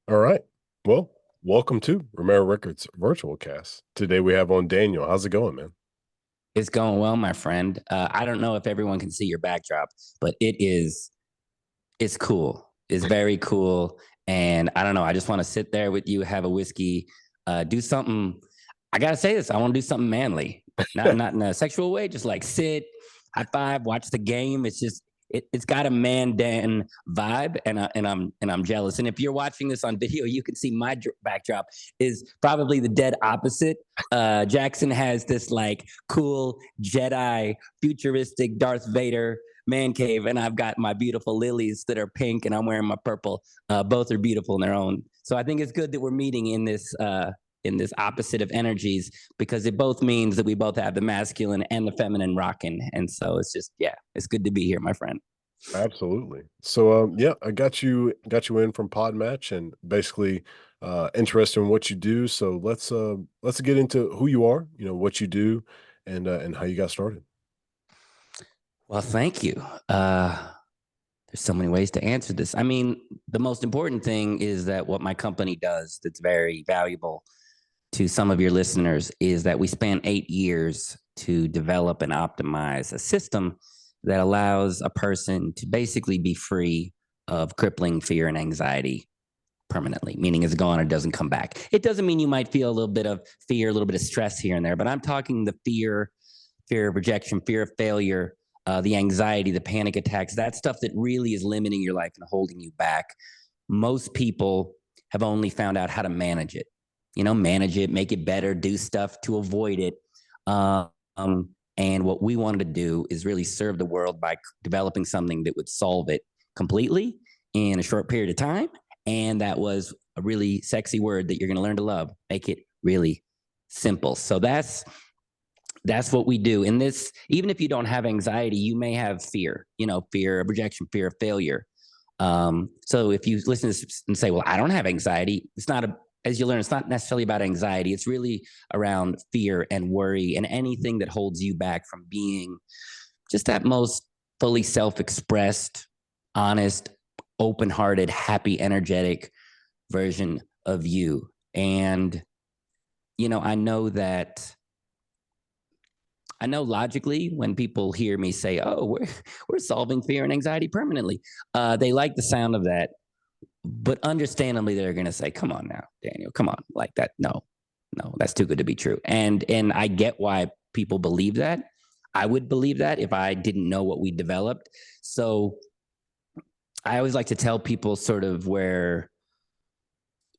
All right. Well, welcome to Romera Records virtual cast. Today we have on Daniel. How's it going, man? It's going well, my friend. I don't know if everyone can see your backdrop, but it's cool. It's very cool. And I don't know. I just want to sit there with you, have a whiskey, do something. I gotta say this. I want to do something manly, not in a sexual way. Just like sit, high five, watch the game. It's got a man Dan vibe, and I'm jealous. And if you're watching this on video, you can see my backdrop is probably the dead opposite. Jackson has this like cool Jedi, futuristic Darth Vader man cave, and I've got my beautiful lilies that are pink, and I'm wearing my purple. Both are beautiful in their own. So I think it's good that we're meeting in this opposite of energies, because it both means that we both have the masculine and the feminine rocking. And so it's just, yeah, it's good to be here, my friend. Absolutely. So yeah, I got you in from Pod Match and basically interested in what you do. So let's get into who you are, what you do and how you got started. Well, thank you. There's so many ways to answer this. I mean, the most important thing is that what my company does that's very valuable to some of your listeners is that we spent 8 years to develop and optimize a system that allows a person to basically be free of crippling fear and anxiety permanently, meaning it's gone or doesn't come back. It doesn't mean you might feel a little bit of fear, a little bit of stress here and there, but I'm talking the fear of rejection, fear of failure, the anxiety, the panic attacks, that stuff that really is limiting your life and holding you back. Most people have only found out how to manage it, manage it, make it better, do stuff to avoid it. Um, and what we wanted to do is really serve the world by developing something that would solve it completely in a short period of time. And that was a really sexy word that you're going to learn to love. Make it really simple. So that's what we do. In this, even if you don't have anxiety, you may have fear, fear of rejection, fear of failure. So if you listen to this and say, well, I don't have anxiety, as you learn, it's not necessarily about anxiety. It's really around fear and worry and anything that holds you back from being just that most fully self-expressed, honest, open-hearted, happy, energetic version of you. And, I know logically when people hear me say, "Oh, we're solving fear and anxiety permanently," they like the sound of that, but understandably, they're going to say, "Come on now, Daniel, come on, like that? No, no, that's too good to be true." And I get why people believe that. I would believe that if I didn't know what we developed. So I always like to tell people sort of where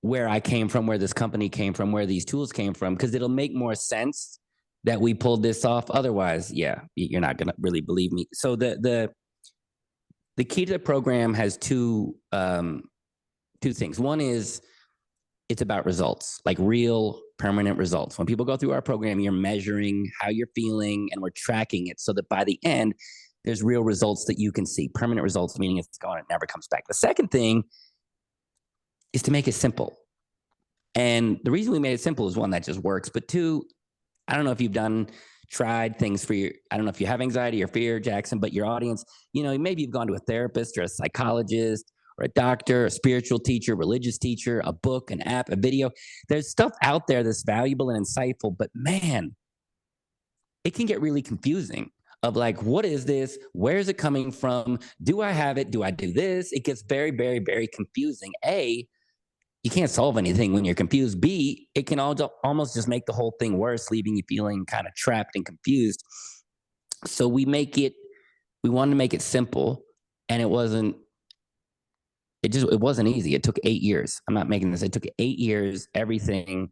I came from, where this company came from, where these tools came from, because it'll make more sense that we pulled this off. Otherwise, yeah, you're not going to really believe me. So the key to the program has two things. One is it's about results, like real permanent results. When people go through our program, you're measuring how you're feeling and we're tracking it so that by the end, there's real results that you can see. Permanent results, meaning it's gone, it never comes back. The second thing is to make it simple. And the reason we made it simple is one, that just works. But two, I don't know if you've tried things for I don't know if you have anxiety or fear, Jackson, but your audience, maybe you've gone to a therapist or a psychologist or a doctor, a spiritual teacher, religious teacher, a book, an app, a video. There's stuff out there that's valuable and insightful, but man, it can get really confusing of like, what is this? Where is it coming from? Do I have it? Do I do this? It gets very, very, very confusing. You can't solve anything when you're confused. B, it can almost just make the whole thing worse, leaving you feeling kind of trapped and confused. So we wanted to make it simple, and it wasn't easy. It took 8 years. I'm not making this. It took 8 years, everything,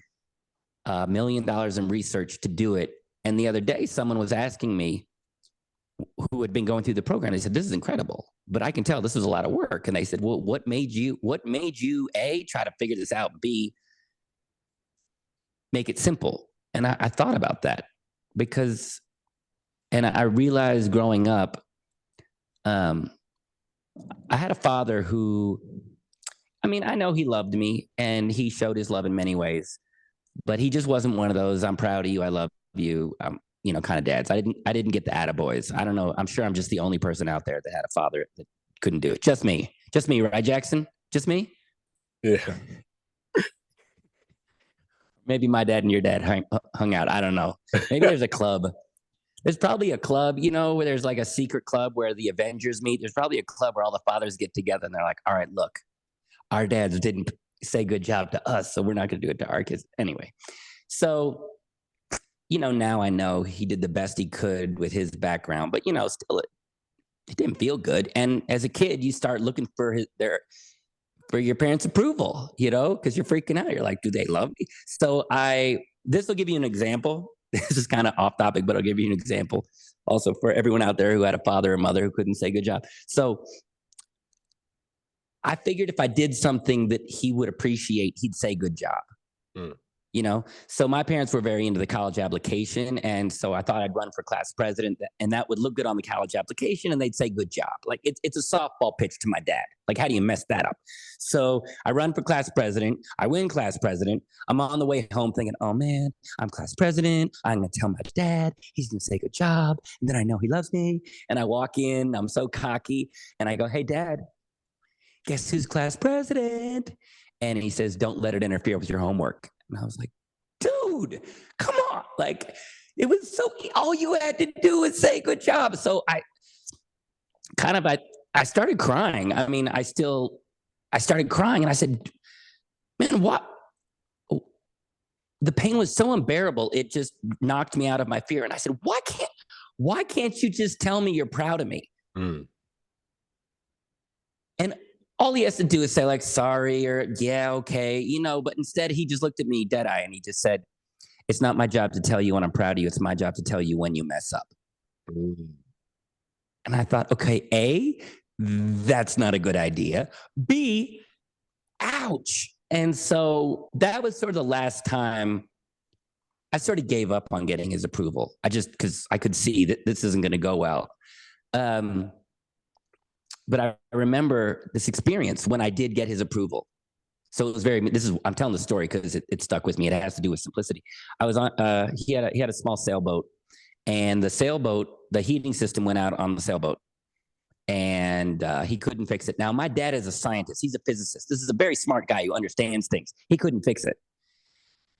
$1 million in research to do it. And the other day, someone was asking me who had been going through the program. They said, "This is incredible, but I can tell this was a lot of work." And they said, "Well, what made you A, try to figure this out, B, make it simple?" And I thought about that because, and I realized growing up, I had a father who, I mean, I know he loved me and he showed his love in many ways, but he just wasn't one of those, "I'm proud of you, I love you," kind of dads. I didn't get the attaboys. I don't know. I'm sure I'm just the only person out there that had a father that couldn't do it. Just me, right, Jackson? Just me. Yeah. Maybe my dad and your dad hung out. I don't know. Maybe there's a club. There's probably a club, you know, where there's like a secret club where the Avengers meet. There's probably a club where all the fathers get together and they're like, all right, look, our dads didn't say good job to us, so we're not going to do it to our kids. Anyway, so, you know, now I know he did the best he could with his background, but, you know, still it didn't feel good. And as a kid, you start looking for for your parents' approval, you know, because you're freaking out. You're like, do they love me? So this will give you an example. This is kind of off topic, but I'll give you an example also for everyone out there who had a father or mother who couldn't say good job. So I figured if I did something that he would appreciate, he'd say good job. Mm. You know, so my parents were very into the college application. And so I thought I'd run for class president and that would look good on the college application and they'd say good job. Like it's a softball pitch to my dad. Like, how do you mess that up? So I run for class president. I win class president. I'm on the way home thinking, oh man, I'm class president. I'm going to tell my dad. He's going to say good job. And then I know he loves me. And I walk in, I'm so cocky. And I go, hey, Dad, guess who's class president? And he says, don't let it interfere with your homework. And I was like, dude, come on. Like, it was so, all you had to do was say good job. So I started crying. I mean, I started crying and I said, man, what? The pain was so unbearable. It just knocked me out of my fear. And I said, why can't you just tell me you're proud of me? Mm. And all he has to do is say like, sorry, or yeah, okay, you know, but instead he just looked at me dead eye and he just said, it's not my job to tell you when I'm proud of you. It's my job to tell you when you mess up. Mm. And I thought, okay, A, that's not a good idea. B, ouch. And so that was sort of the last time I sort of gave up on getting his approval. Because I could see that this isn't going to go well. But I remember this experience when I did get his approval. So it was I'm telling the story because it stuck with me. It has to do with simplicity. I was on, he had a small sailboat and the heating system went out on the sailboat and he couldn't fix it. Now, my dad is a scientist. He's a physicist. This is a very smart guy who understands things. He couldn't fix it.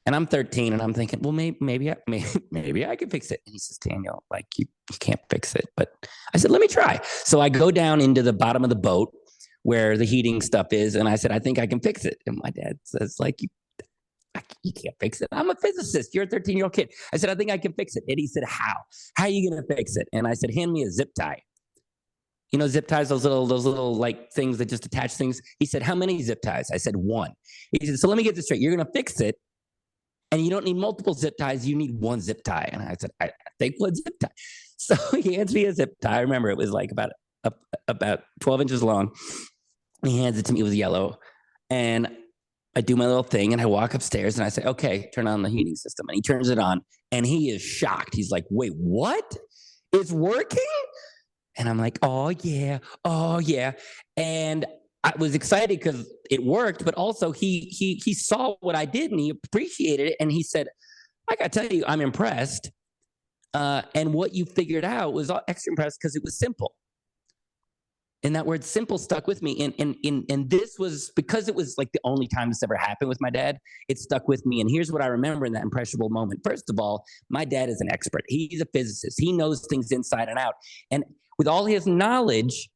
And I'm 13 and I'm thinking, well, maybe I can fix it. And he says, Daniel, like you can't fix it. But I said, let me try. So I go down into the bottom of the boat where the heating stuff is. And I said, I think I can fix it. And my dad says, like, you can't fix it. I'm a physicist. You're a 13-year-old kid. I said, I think I can fix it. And he said, how? How are you going to fix it? And I said, hand me a zip tie. You know, zip ties, those little like things that just attach things. He said, how many zip ties? I said, one. He said, so let me get this straight. You're going to fix it. And you don't need multiple zip ties. You need one zip tie. And I said, I think one zip tie. So he hands me a zip tie. I remember it was like about 12 inches long. He hands it to me. It was yellow. And I do my little thing and I walk upstairs and I say, okay, turn on the heating system. And he turns it on and he is shocked. He's like, wait, what? It's working? And I'm like, oh yeah. And I was excited because it worked, but also he saw what I did and he appreciated it. And he said, I got to tell you, I'm impressed. And what you figured out was extra impressed because it was simple. And that word simple stuck with me. And this was because it was like the only time this ever happened with my dad. It stuck with me. And here's what I remember in that impressionable moment. First of all, my dad is an expert. He's a physicist. He knows things inside and out. And with all his knowledge,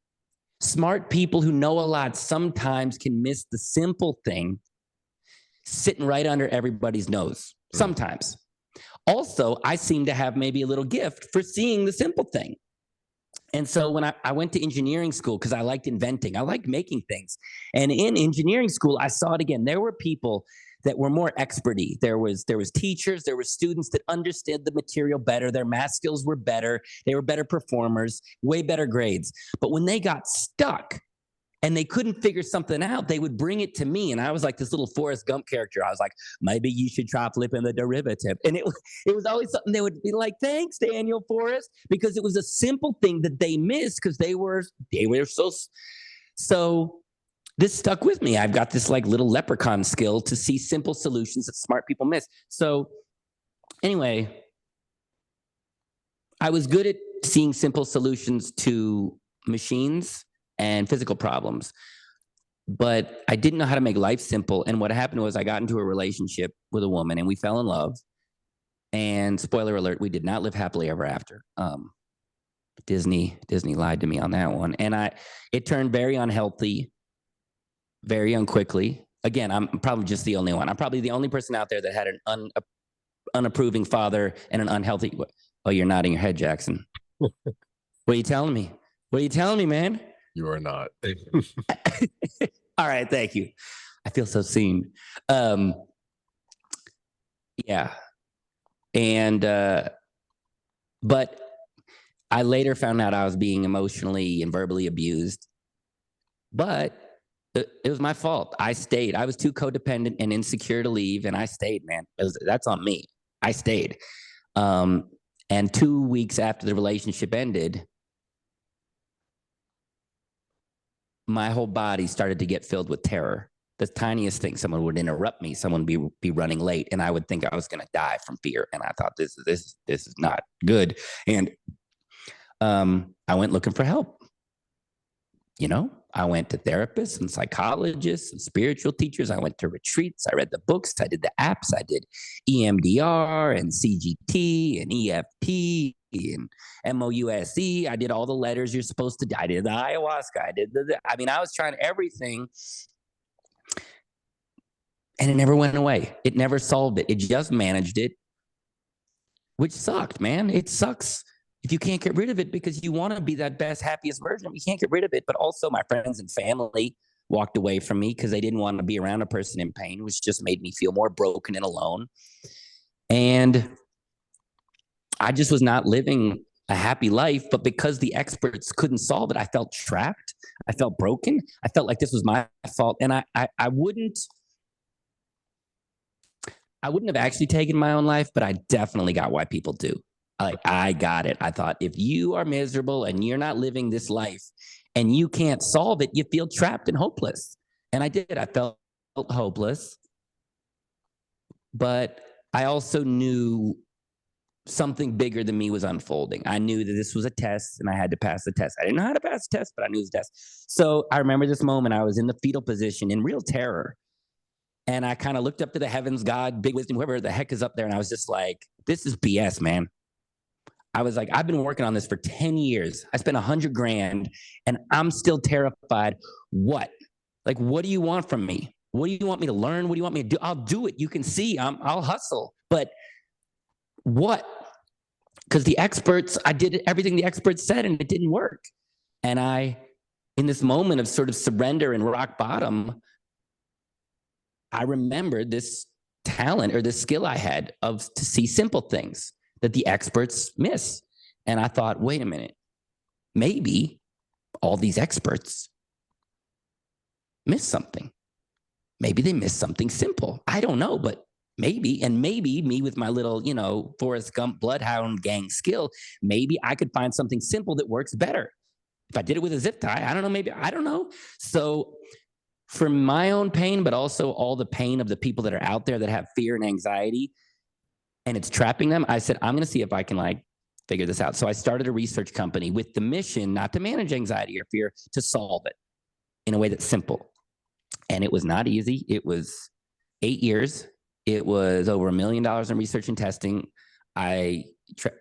smart people who know a lot sometimes can miss the simple thing sitting right under everybody's nose. Sometimes. Also, I seem to have maybe a little gift for seeing the simple thing. And so when I went to engineering school, because I liked inventing, I liked making things. And in engineering school, I saw it again. There were people that were more experty. There was teachers, there were students that understood the material better. Their math skills were better. They were better performers, way better grades. But when they got stuck and they couldn't figure something out, they would bring it to me. And I was like this little Forrest Gump character. I was like, maybe you should try flipping the derivative. And it was always something they would be like, thanks, Daniel, Forrest, because it was a simple thing that they missed because they were so this stuck with me. I've got this like little leprechaun skill to see simple solutions that smart people miss. So anyway, I was good at seeing simple solutions to machines and physical problems. but I didn't know how to make life simple. And what happened was I got into a relationship with a woman and we fell in love. And spoiler alert, we did not live happily ever after. Disney lied to me on that one. And it turned very unhealthy, very unquickly. Again, I'm probably just the only one. I'm probably the only person out there that had an unapproving father and an unhealthy. Oh, you're nodding your head, Jackson. What are you telling me? What are you telling me, man? You are not. All right, thank you. I feel so seen. Yeah. And, but I later found out I was being emotionally and verbally abused, but it was my fault. I stayed. I was too codependent and insecure to leave, and I stayed, man. That's on me. I stayed. And 2 weeks after the relationship ended, my whole body started to get filled with terror. The tiniest thing, someone would interrupt me, someone would be running late, and I would think I was going to die from fear. And I thought this is not good. And I went looking for help. You know, I went to therapists and psychologists and spiritual teachers. I went to retreats. I read the books. I did the apps. I did EMDR and CGT and EFT and MOUSE. I did all the letters you're supposed to do. I did the ayahuasca. I was trying everything. And it never went away. It never solved it. It just managed it, which sucked, man. It sucks if you can't get rid of it because you want to be that best, happiest version. You can't get rid of it. But also my friends and family walked away from me because they didn't want to be around a person in pain, which just made me feel more broken and alone. And I just was not living a happy life. But because the experts couldn't solve it, I felt trapped. I felt broken. I felt like this was my fault. And I wouldn't have actually taken my own life, but I definitely got why people do. I got it. I thought if you are miserable and you're not living this life and you can't solve it, you feel trapped and hopeless. And I did. I felt hopeless. But I also knew something bigger than me was unfolding. I knew that this was a test and I had to pass the test. I didn't know how to pass the test, but I knew it was a test. So I remember this moment. I was in the fetal position in real terror. And I kind of looked up to the heavens, God, big wisdom, whoever the heck is up there. And I was just like, this is BS, man. I was like, I've been working on this for 10 years. I spent $100,000 and I'm still terrified. What? Like, what do you want from me? What do you want me to learn? What do you want me to do? I'll do it. You can see I'll hustle. But what? Because the experts, I did everything the experts said and it didn't work. And in this moment of sort of surrender and rock bottom, I remembered this talent or this skill I had to see simple things that the experts miss. And I thought, wait a minute, maybe all these experts miss something. Maybe they miss something simple. I don't know, but maybe. And maybe me with my little, Forrest Gump bloodhound gang skill, maybe I could find something simple that works better. If I did it with a zip tie, I don't know, maybe, I don't know. So for my own pain, but also all the pain of the people that are out there that have fear and anxiety, and it's trapping them, I said, I'm going to see if I can figure this out. So I started a research company with the mission not to manage anxiety or fear, to solve it in a way that's simple. And it was not easy. It was 8 years. It was over $1 million in research and testing. I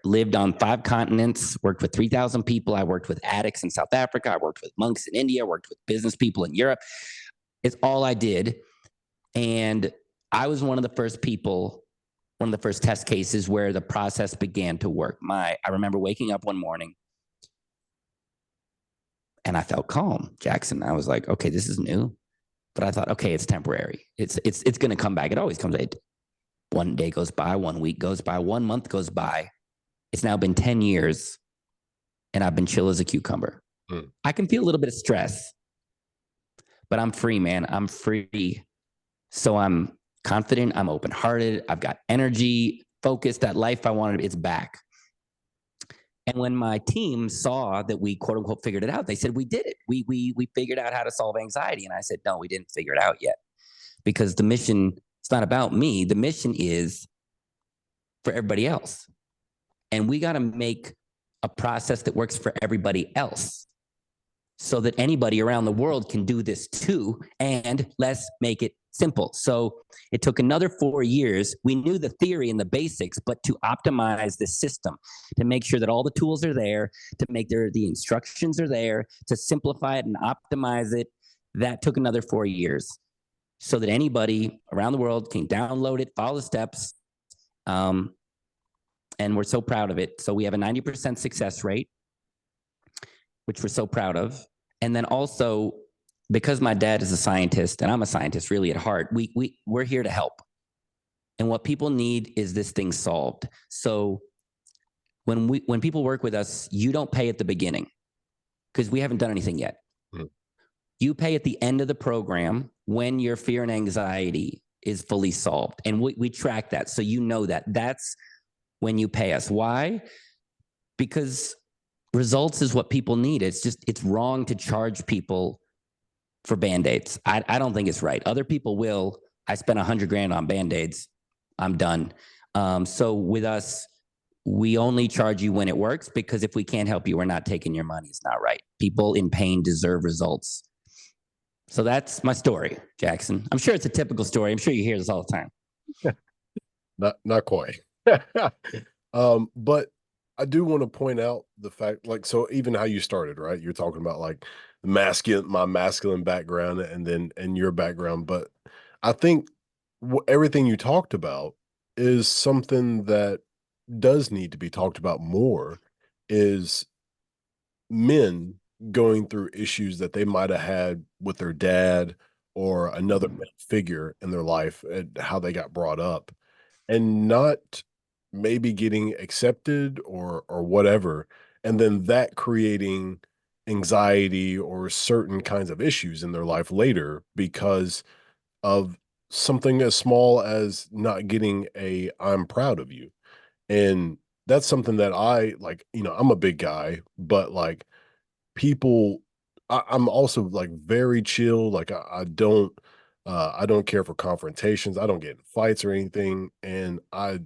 lived on 5 continents, worked with 3,000 people. I worked with addicts in South Africa. I worked with monks in India, worked with business people in Europe. It's all I did. And I was one of the first test cases where the process began to work. I remember waking up one morning and I felt calm, Jackson. I was like, okay, this is new. But I thought, okay, it's temporary. It's going to come back. It always comes back. 1 day goes by, 1 week goes by, 1 month goes by. It's now been 10 years and I've been chill as a cucumber. I can feel a little bit of stress, but I'm free, man. I'm free. So I'm confident. I'm open-hearted. I've got energy, focus. That life I wanted, it's back. And when my team saw that we quote unquote figured it out, they said, we did it. We figured out how to solve anxiety. And I said, no, we didn't figure it out yet, because the mission, it's not about me. The mission is for everybody else. And we got to make a process that works for everybody else. so that anybody around the world can do this too. And let's make it simple. So it took another 4 years. We knew the theory and the basics, but to optimize the system, to make sure that all the tools are there, to make the instructions are there, to simplify it and optimize it, that took another 4 years so that anybody around the world can download it, follow the steps. And we're so proud of it. So we have a 90% success rate, which we're so proud of. And then also, because my dad is a scientist and I'm a scientist really at heart, we're here to help. And what people need is this thing solved. So when people work with us, you don't pay at the beginning because we haven't done anything yet. Mm-hmm. You pay at the end of the program when your fear and anxiety is fully solved. And we track that. So you know that. That's when you pay us. Why? Because results is what people need. It's wrong to charge people for Band-Aids. I don't think it's right. Other people will. I spent $100,000 on Band-Aids. I'm done. So with us, we only charge you when it works, because if we can't help you, we're not taking your money. It's not right. People in pain deserve results. So that's my story, Jackson. I'm sure it's a typical story. I'm sure you hear this all the time. Not quite. But I do want to point out the fact, like, so even how you started, right? You're talking about like my masculine background and your background. But I think everything you talked about is something that does need to be talked about more, is men going through issues that they might have had with their dad or another figure in their life and how they got brought up, and not maybe getting accepted or whatever, and then that creating anxiety or certain kinds of issues in their life later because of something as small as not getting a "I'm proud of you." And that's something that I like, I'm a big guy, but like people, I'm also like very chill. Like I don't care for confrontations. I don't get in fights or anything. And I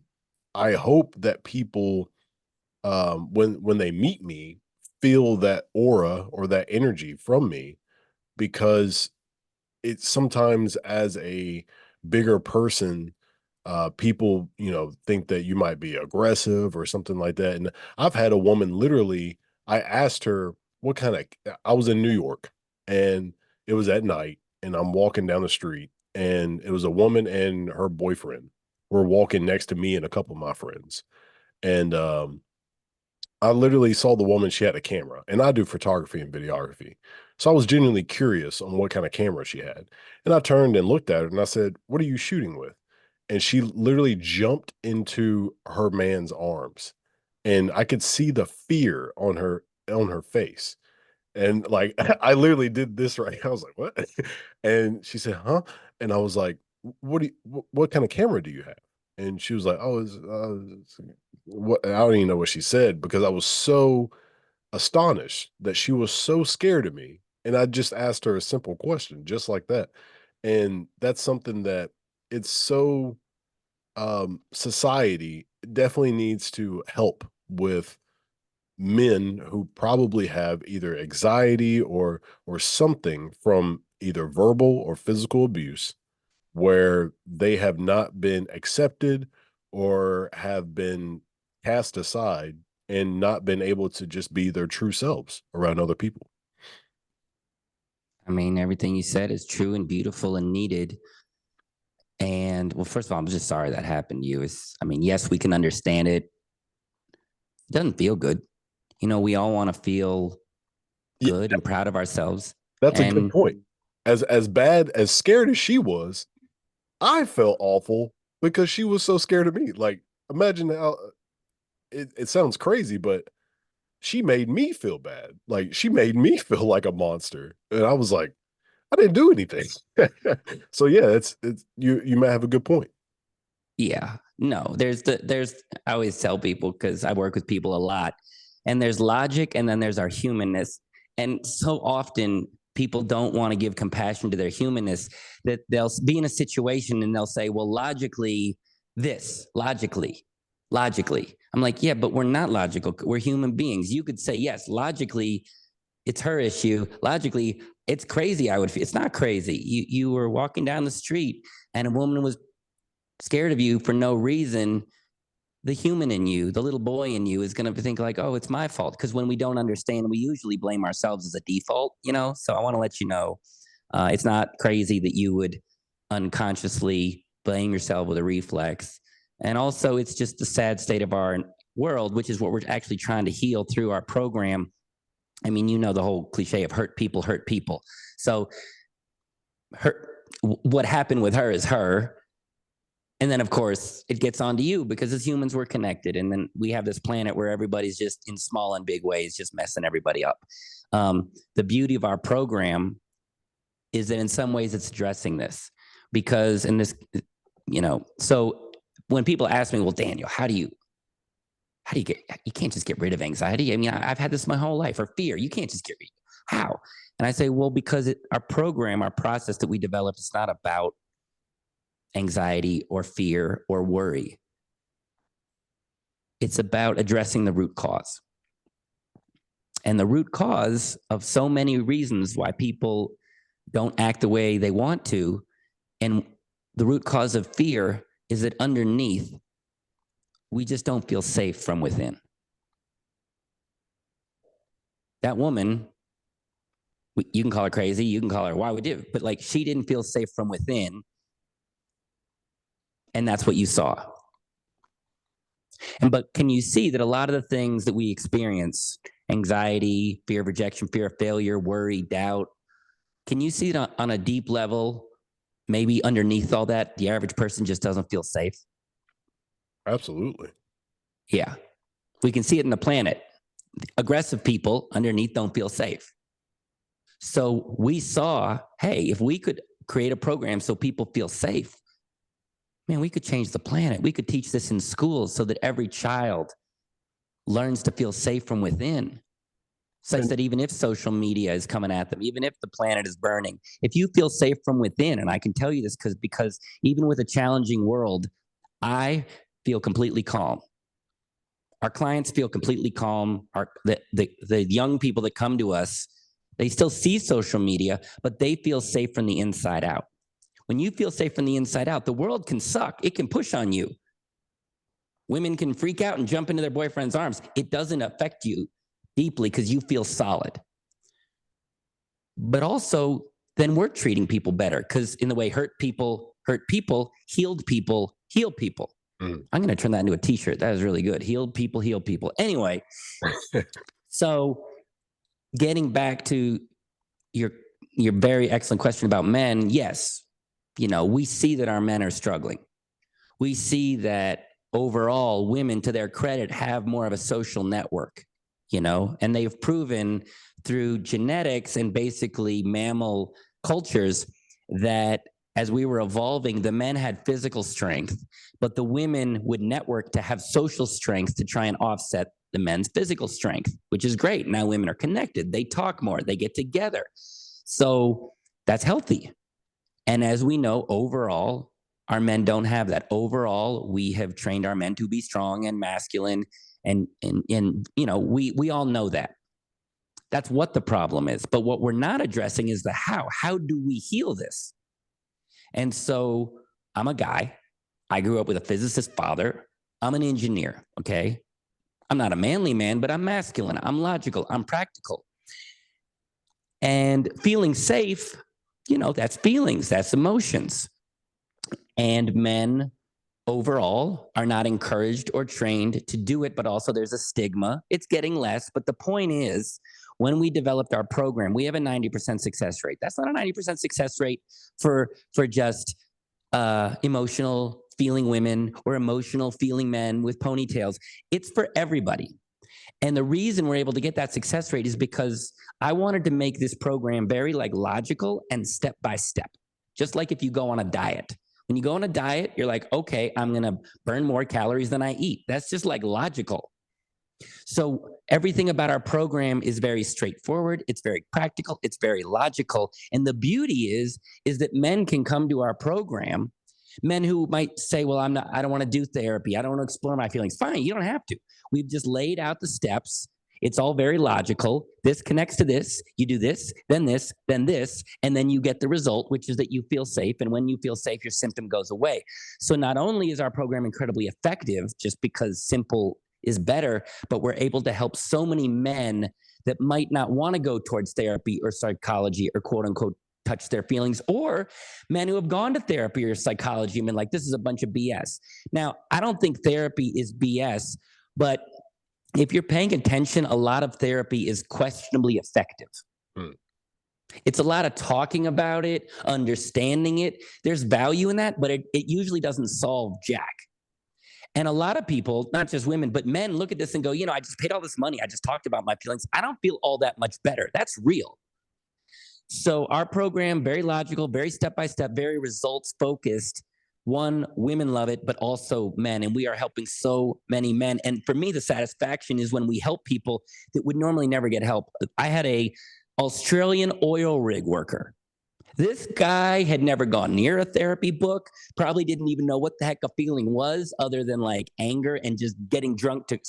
hope that people, when they meet me, feel that aura or that energy from me, because it's sometimes as a bigger person, people, think that you might be aggressive or something like that. And I've had a woman literally, I asked her what kind of, I was in New York and it was at night and I'm walking down the street and it was a woman and her boyfriend were walking next to me and a couple of my friends. And I literally saw the woman, she had a camera, and I do photography and videography. So I was genuinely curious on what kind of camera she had. And I turned and looked at her and I said, "What are you shooting with?" And she literally jumped into her man's arms. And I could see the fear on her face. And like I literally did this right. I was like, "What?" And she said, "Huh?" And I was like, what kind of camera do you have?" And she was like, "Oh, it's what," I don't even know what she said because I was so astonished that she was so scared of me. And I just asked her a simple question just like that. And that's something that it's so society definitely needs to help with men who probably have either anxiety or something from either verbal or physical abuse, where they have not been accepted or have been cast aside and not been able to just be their true selves around other people. I mean, everything you said is true and beautiful and needed. And well, first of all, I'm just sorry that happened to you. I mean, yes, we can understand it. It doesn't feel good. We all want to feel Yeah, good and proud of ourselves. that's a good And point. As bad as scared as she was, I felt awful because she was so scared of me. Like, imagine how it sounds crazy, but she made me feel bad. Like, she made me feel like a monster. And I was like, I didn't do anything. So yeah, it's you might have a good point. yeah, no, I always tell people, because I work with people a lot, and there's logic and then there's our humanness. And so often people don't want to give compassion to their humanness, that they'll be in a situation and they'll say, well, logically. I'm like, yeah, but we're not logical. We're human beings. You could say, yes, logically, it's her issue. Logically, it's crazy. I would feel it's not crazy. You were walking down the street and a woman was scared of you for no reason. The human in you, the little boy in you, is going to think like, oh, it's my fault. Because when we don't understand, we usually blame ourselves as a default, you know? So I want to let you know it's not crazy that you would unconsciously blame yourself with a reflex. And also, it's just the sad state of our world, which is what we're actually trying to heal through our program. I mean, you know, the whole cliche of hurt people hurt people. So what happened with her is her. And then, of course, it gets onto you because as humans, we're connected. And then we have this planet where everybody's just in small and big ways, just messing everybody up. The beauty of our program is that in some ways it's addressing this because in this, you know, so when people ask me, well, Daniel, how do you get, you can't just get rid of anxiety. I mean, I've had this my whole life, or fear. You can't just get rid. How? And I say, well, because our program, our process that we developed, it's not about anxiety or fear or worry. It's about addressing the root cause. And the root cause of so many reasons why people don't act the way they want to, and the root cause of fear is that underneath, we just don't feel safe from within. That woman, you can call her crazy, you can call her why would you, but like she didn't feel safe from within. And that's what you saw. But can you see that a lot of the things that we experience, anxiety, fear of rejection, fear of failure, worry, doubt, can you see it on a deep level, maybe underneath all that, the average person just doesn't feel safe? Absolutely. Yeah. We can see it in the planet. Aggressive people underneath don't feel safe. So we saw, hey, if we could create a program so people feel safe, man, we could change the planet. We could teach this in schools so that every child learns to feel safe from within, such that even if social media is coming at them, even if the planet is burning, if you feel safe from within, and I can tell you this because even with a challenging world, I feel completely calm. Our clients feel completely calm. The young people that come to us, they still see social media, but they feel safe from the inside out. When you feel safe from the inside out, the world can suck. It can push on you. Women can freak out and jump into their boyfriend's arms. It doesn't affect you deeply because you feel solid. But also, then we're treating people better because in the way hurt people, healed people, heal people. I'm going to turn that into a t-shirt. That is really good. Healed people, heal people. Anyway, so getting back to your very excellent question about men, yes, you know, we see that our men are struggling. We see that overall women, to their credit, have more of a social network, you know, and they've proven through genetics and basically mammal cultures that as we were evolving, the men had physical strength, but the women would network to have social strength to try and offset the men's physical strength, which is great. Now women are connected. They talk more. They get together. So that's healthy. And as we know, overall, our men don't have that. Overall, we have trained our men to be strong and masculine. And you know, we all know that. That's what the problem is. But what we're not addressing is the how. How do we heal this? And so I'm a guy. I grew up with a physicist father. I'm an engineer, okay? I'm not a manly man, but I'm masculine. I'm logical. I'm practical. And feeling safe, you know, that's feelings, that's emotions. And men overall are not encouraged or trained to do it, but also there's a stigma. It's getting less, but the point is, when we developed our program, we have a 90% success rate. That's not a 90% success rate for just emotional feeling women or emotional feeling men with ponytails. It's for everybody. And the reason we're able to get that success rate is because I wanted to make this program very like logical and step by step. Just like if you go on a diet. When you go on a diet, you're like, okay, I'm going to burn more calories than I eat. That's just like logical. So everything about our program is very straightforward. It's very practical. It's very logical. And the beauty is that men can come to our program, men who might say, well, I don't want to do therapy. I don't want to explore my feelings. Fine, you don't have to. We've just laid out the steps It's all very logical. This connects to this. You do this, then this, then this, and then you get the result, which is that you feel safe. And when you feel safe, your symptom goes away. So not only is our program incredibly effective, just because simple is better, but we're able to help so many men that might not want to go towards therapy or psychology or quote unquote touch their feelings, or men who have gone to therapy or psychology and been like, this is a bunch of BS. Now, I don't think therapy is BS, but if you're paying attention, a lot of therapy is questionably effective. Hmm. It's a lot of talking about it, understanding it. There's value in that, but it usually doesn't solve jack. And a lot of people, not just women, but men look at this and go, I just paid all this money. I just talked about my feelings. I don't feel all that much better. That's real. So our program, very logical, very step-by-step, very results-focused. One, women love it, but also men. And we are helping so many men. And for me, the satisfaction is when we help people that would normally never get help. I had a Australian oil rig worker. This guy had never gone near a therapy book, probably didn't even know what the heck a feeling was other than like anger and just getting drunk to,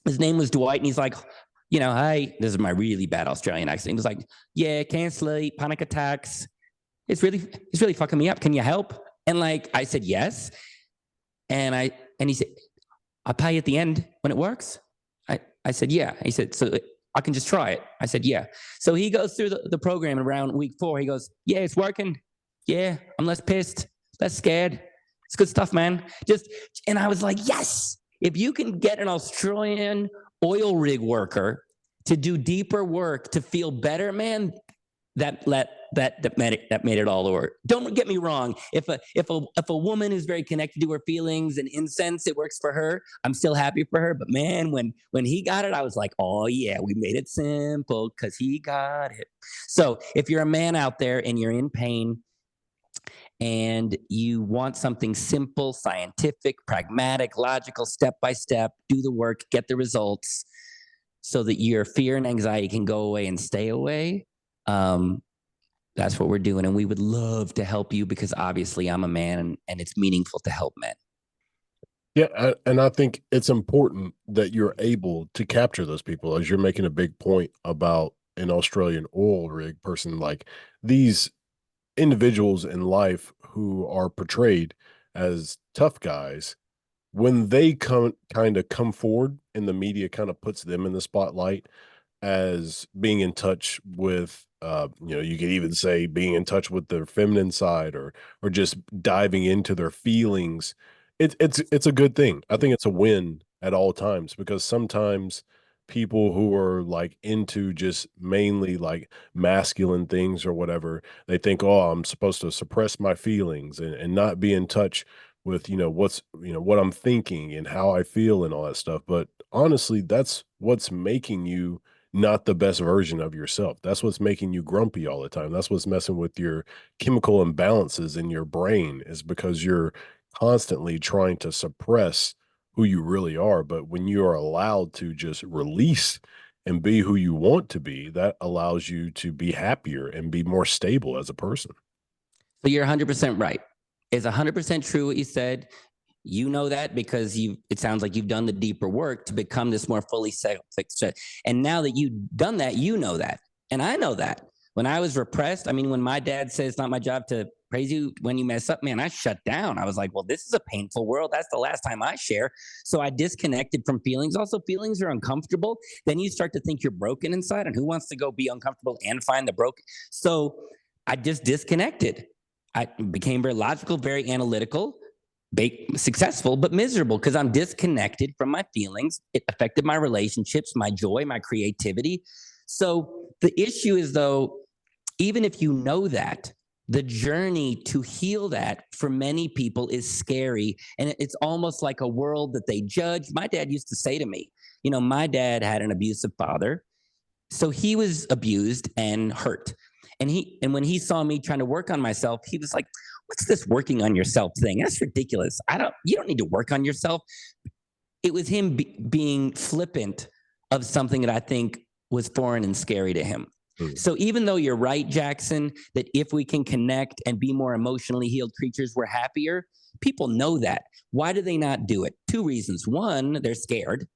His name was Dwight, and he's like, hey, this is my really bad Australian accent. He was like, yeah, can't sleep, panic attacks. It's really fucking me up. Can you help? And like, I said, yes. And he said, I'll pay you at the end when it works. I said, yeah. He said, so I can just try it. I said, yeah. So he goes through the program, and around week 4, he goes, yeah, it's working. Yeah, I'm less pissed, less scared. It's good stuff, man. And I was like, yes, if you can get an Australian oil rig worker to do deeper work to feel better, man, that made it all work. Don't get me wrong. If a woman is very connected to her feelings and incense, it works for her. I'm still happy for her. But man, when he got it, I was like, oh yeah, we made it simple because he got it. So if you're a man out there and you're in pain and you want something simple, scientific, pragmatic, logical, step by step, do the work, get the results, so that your fear and anxiety can go away and stay away. That's what we're doing. And we would love to help you because obviously I'm a man and it's meaningful to help men. Yeah. And I think it's important that you're able to capture those people, as you're making a big point about an Australian oil rig person. Like, these individuals in life who are portrayed as tough guys, when they kind of come forward and the media kind of puts them in the spotlight as being in touch with, you could even say being in touch with their feminine side, or just diving into their feelings. It's a good thing. I think it's a win at all times, because sometimes people who are like into just mainly like masculine things or whatever, they think, oh, I'm supposed to suppress my feelings and not be in touch with, what I'm thinking and how I feel and all that stuff. But honestly, that's what's making you not the best version of yourself. That's what's making you grumpy all the time. That's what's messing with your chemical imbalances in your brain, is because you're constantly trying to suppress who you really are. But when you are allowed to just release and be who you want to be, that allows you to be happier and be more stable as a person. So you're 100% right. It's 100% true what you said. You know that because it sounds like you've done the deeper work to become this more fully self-fixed. And now that you've done that, you know that. And I know that. When I was repressed, when my dad said it's not my job to praise you when you mess up, man, I shut down. I was like, well, this is a painful world. That's the last time I share. So I disconnected from feelings. Also, feelings are uncomfortable. Then you start to think you're broken inside, and who wants to go be uncomfortable and find the broken? So I just disconnected. I became very logical, very analytical, successful, but miserable because I'm disconnected from my feelings. It affected my relationships, my joy, my creativity. So the issue is, though, even if you know that, the journey to heal that for many people is scary. And it's almost like a world that they judge. My dad used to say to me, my dad had an abusive father. So he was abused and hurt. And when he saw me trying to work on myself, he was like, what's this working on yourself thing? That's ridiculous. You don't need to work on yourself. It was him being flippant of something that I think was foreign and scary to him. So even though you're right, Jackson, that if we can connect and be more emotionally healed creatures, we're happier. People know that. Why do they not do it? 2 reasons. 1, they're scared.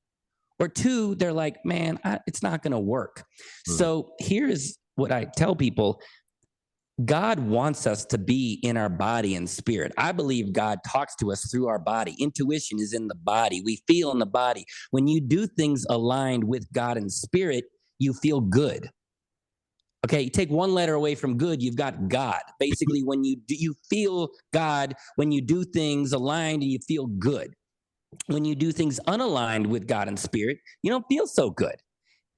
Or two, they're like, man, it's not going to work. Mm. So here's what I tell people. God wants us to be in our body and spirit. I believe God talks to us through our body. Intuition is in the body. We feel in the body. When you do things aligned with God and spirit, you feel good. Okay, you take one letter away from good, you've got God. Basically, when you feel God, when you do things aligned and you feel good. When you do things unaligned with God and spirit, you don't feel so good.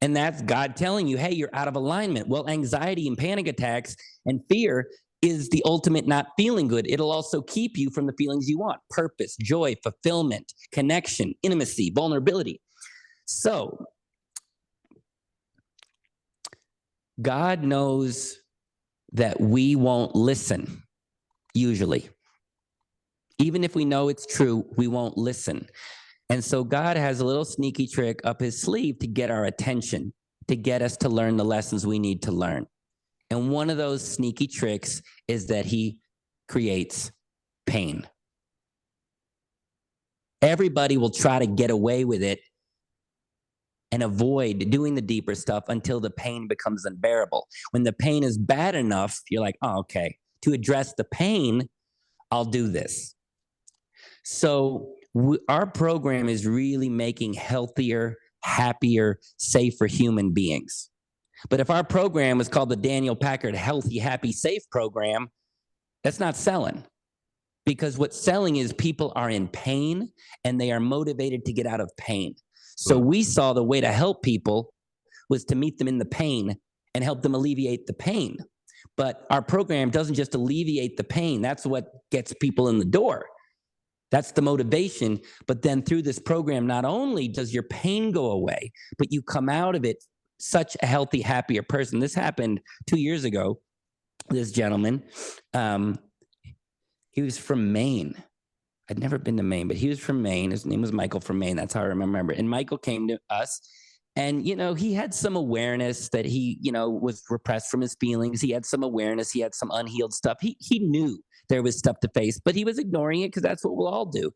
And that's God telling you, hey, you're out of alignment. Well, anxiety and panic attacks and fear is the ultimate not feeling good. It'll also keep you from the feelings you want: purpose, joy, fulfillment, connection, intimacy, vulnerability. So God knows that we won't listen, usually. Even if we know it's true, we won't listen. And so God has a little sneaky trick up his sleeve to get our attention, to get us to learn the lessons we need to learn. And one of those sneaky tricks is that he creates pain. Everybody will try to get away with it and avoid doing the deeper stuff until the pain becomes unbearable. When the pain is bad enough, you're like, oh, okay, to address the pain, I'll do this. So our program is really making healthier, happier, safer human beings. But if our program is called the Daniel Packard Healthy, Happy, Safe program, that's not selling. Because what's selling is people are in pain and they are motivated to get out of pain. So we saw the way to help people was to meet them in the pain and help them alleviate the pain. But our program doesn't just alleviate the pain. That's what gets people in the door. That's the motivation. But then through this program, not only does your pain go away, but you come out of it such a healthy, happier person. This happened 2 years ago. This gentleman, he was from Maine. I'd never been to Maine, but he was from Maine. His name was Michael from Maine. That's how I remember. And Michael came to us. And, he had some awareness that he, was repressed from his feelings. He had some awareness. He had some unhealed stuff. He knew there was stuff to face, but he was ignoring it because that's what we'll all do.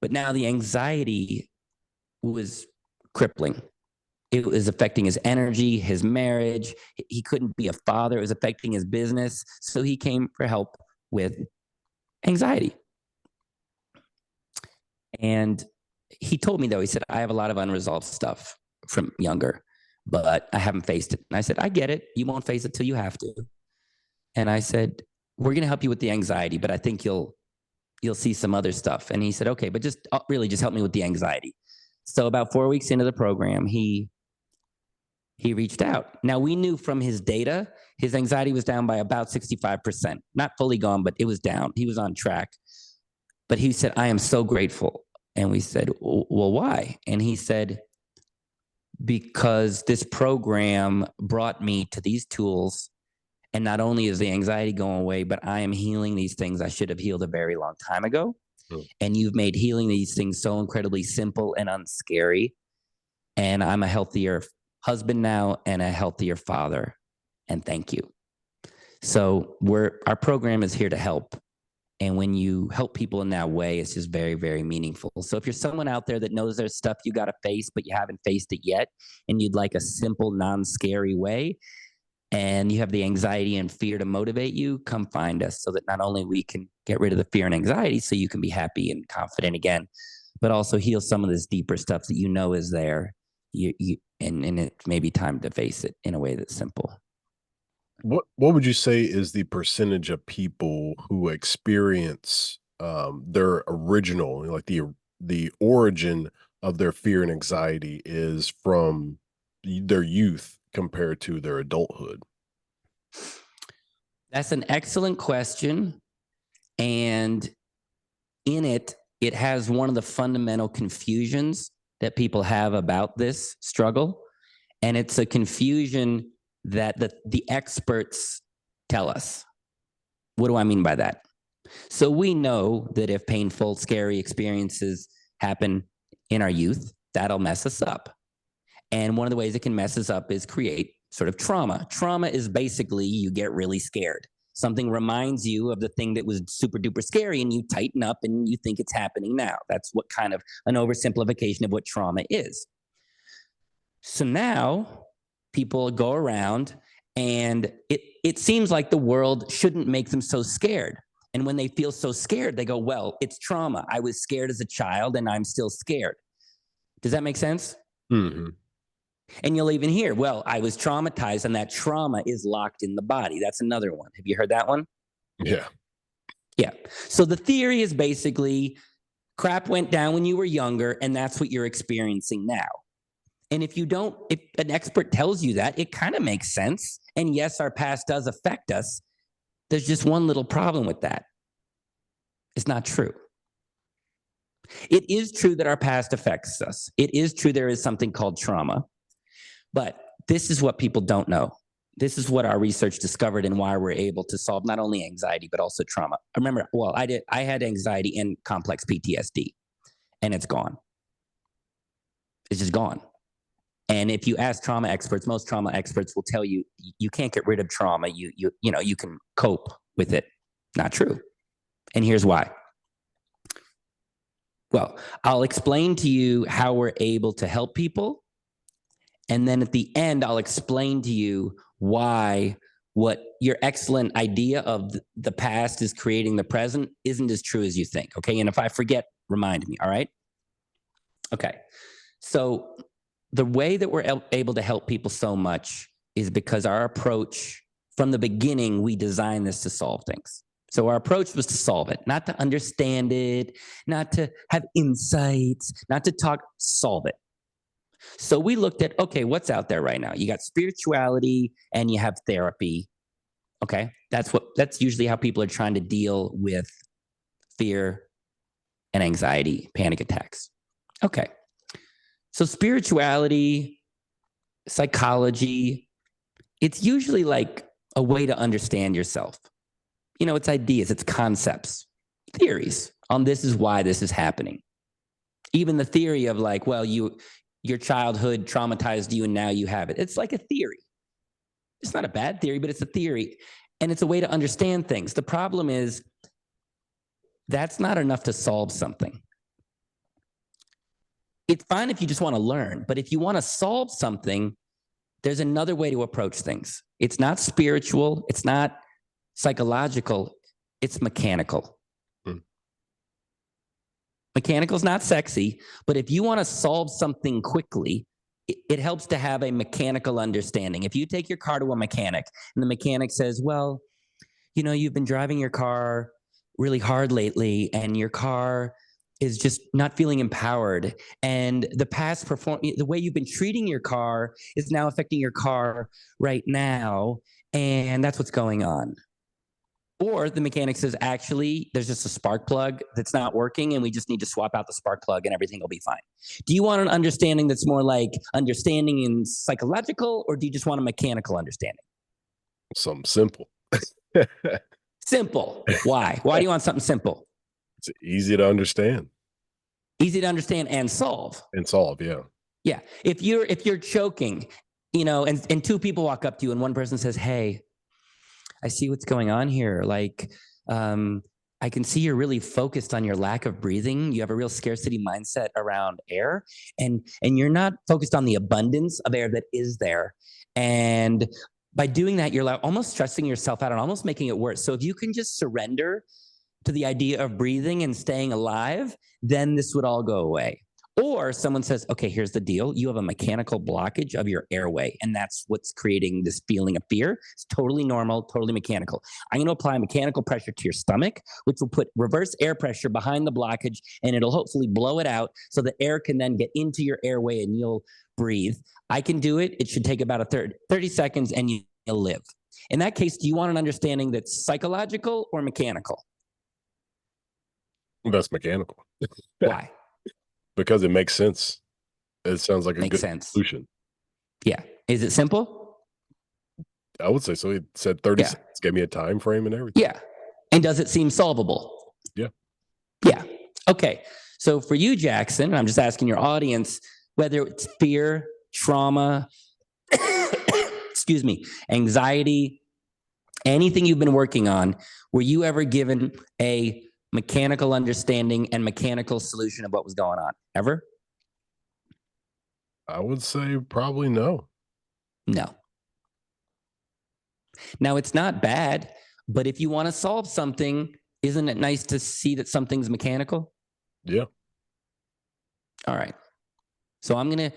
But now the anxiety was crippling. It was affecting his energy, his marriage. He couldn't be a father. It was affecting his business. So he came for help with anxiety. And he told me, though, he said, I have a lot of unresolved stuff from younger, but I haven't faced it. And I said, I get it. You won't face it till you have to. And I said, we're going to help you with the anxiety, but I think you'll see some other stuff. And he said, okay, but just help me with the anxiety. So about 4 weeks into the program, he reached out. Now, we knew from his data, his anxiety was down by about 65%, not fully gone, but it was down. He was on track. But he said, I am so grateful. And we said, well, why? And he said, because this program brought me to these tools. And not only is the anxiety going away, but I am healing these things I should have healed a very long time ago. Mm. And you've made healing these things so incredibly simple and unscary. And I'm a healthier husband now and a healthier father. And thank you. So our program is here to help. And when you help people in that way, it's just very, very meaningful. So if you're someone out there that knows there's stuff you got to face, but you haven't faced it yet, and you'd like a simple, non-scary way, and you have the anxiety and fear to motivate you, come find us so that not only we can get rid of the fear and anxiety so you can be happy and confident again, but also heal some of this deeper stuff that you know is there. And it may be time to face it in a way that's simple. What would you say is the percentage of people who experience their original, like the origin of their fear and anxiety is from their youth compared to their adulthood? That's an excellent question. And in it has one of the fundamental confusions that people have about this struggle. And it's a confusion that the experts tell us. What do I mean by that? So we know that if painful, scary experiences happen in our youth, that'll mess us up. And one of the ways it can mess us up is create sort of trauma. Trauma is basically you get really scared. Something reminds you of the thing that was super duper scary, and you tighten up and you think it's happening now. That's what kind of an oversimplification of what trauma is. So now people go around, and it seems like the world shouldn't make them so scared. And when they feel so scared, they go, well, it's trauma. I was scared as a child and I'm still scared. Does that make sense? Mm-hmm. And you'll even hear, well, I was traumatized, and that trauma is locked in the body. That's another one. Have you heard that one? Yeah. Yeah. So the theory is basically crap went down when you were younger, and that's what you're experiencing now. And if an expert tells you that, it kind of makes sense. And yes, our past does affect us. There's just one little problem with that. It's not true. It is true that our past affects us. It is true there is something called trauma. But this is what people don't know. This is what our research discovered, and why we're able to solve not only anxiety, but also trauma. I remember, well, I had anxiety and complex PTSD, and it's gone. It's just gone. And if you ask trauma experts, most trauma experts will tell you, you can't get rid of trauma. You can cope with it. Not true. And here's why. Well, I'll explain to you how we're able to help people. And then at the end, I'll explain to you why what your excellent idea of the past is creating the present isn't as true as you think. Okay. And if I forget, remind me. All right. Okay. So the way that we're able to help people so much is because our approach from the beginning, we designed this to solve things. So our approach was to solve it, not to understand it, not to have insights, not to talk, solve it. So we looked at, okay, what's out there right now? You got spirituality and you have therapy. Okay. That's usually how people are trying to deal with fear and anxiety, panic attacks. Okay. So spirituality, psychology, it's usually like a way to understand yourself. You know, it's ideas, it's concepts, theories on this is why this is happening. Even the theory of like, well, your childhood traumatized you and now you have it. It's like a theory. It's not a bad theory, but it's a theory. And it's a way to understand things. The problem is that's not enough to solve something. It's fine if you just want to learn, but if you want to solve something, there's another way to approach things. It's not spiritual. It's not psychological. It's mechanical. Mechanical is not sexy, but if you want to solve something quickly, it helps to have a mechanical understanding. If you take your car to a mechanic and the mechanic says, well, you know, you've been driving your car really hard lately and your car is just not feeling empowered. And the way you've been treating your car is now affecting your car right now. And that's what's going on. Or the mechanic says, actually, there's just a spark plug that's not working and we just need to swap out the spark plug and everything will be fine. Do you want an understanding that's more like understanding and psychological, or do you just want a mechanical understanding? Something simple. Simple. Why? Why do you want something simple? It's easy to understand. Easy to understand and solve. And solve, yeah. Yeah. If you're choking, you know, and two people walk up to you and one person says, hey, I see what's going on here. Like, I can see you're really focused on your lack of breathing. You have a real scarcity mindset around air, and you're not focused on the abundance of air that is there. And by doing that, you're almost stressing yourself out and almost making it worse. So if you can just surrender to the idea of breathing and staying alive, then this would all go away. Or someone says, okay, here's the deal. You have a mechanical blockage of your airway, and that's what's creating this feeling of fear. It's totally normal, totally mechanical. I'm going to apply mechanical pressure to your stomach, which will put reverse air pressure behind the blockage, and it'll hopefully blow it out so the air can then get into your airway and you'll breathe. I can do it. It should take about 30 seconds and you'll live. In that case, do you want an understanding that's psychological or mechanical? That's mechanical. Why? Because it makes sense. It sounds like a good solution. Yeah. Is it simple? I would say so. It said 30 seconds, gave me a time frame and everything. Yeah. And does it seem solvable? Yeah. Yeah. Okay. So for you, Jackson, I'm just asking your audience, whether it's fear, trauma, excuse me, anxiety, Anything you've been working on, were you ever given a mechanical understanding and mechanical solution of what was going on? Ever? I would say probably no. No. Now, it's not bad, but if you want to solve something, isn't it nice to see that something's mechanical? Yeah. All right. So I'm gonna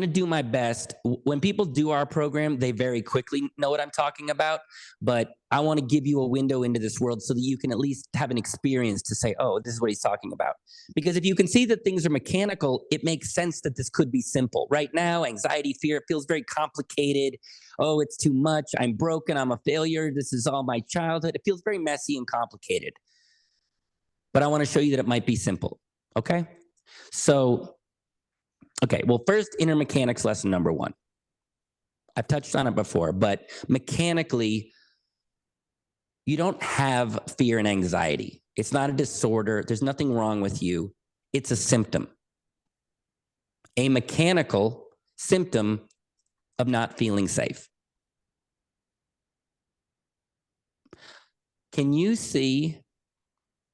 do my best. When people do our program, they very quickly know what I'm talking about. But I want to give you a window into this world so that you can at least have an experience to say, "Oh, this is what he's talking about." Because if you can see that things are mechanical, it makes sense that this could be simple. Right now, anxiety, fear, it feels very complicated. Oh, it's too much. I'm broken. I'm a failure. This is all my childhood. It feels very messy and complicated. But I want to show you that it might be simple. Okay. So okay, well, first, inner mechanics lesson number one. I've touched on it before, but mechanically, you don't have fear and anxiety. It's not a disorder. There's nothing wrong with you. It's a symptom, a mechanical symptom of not feeling safe. Can you see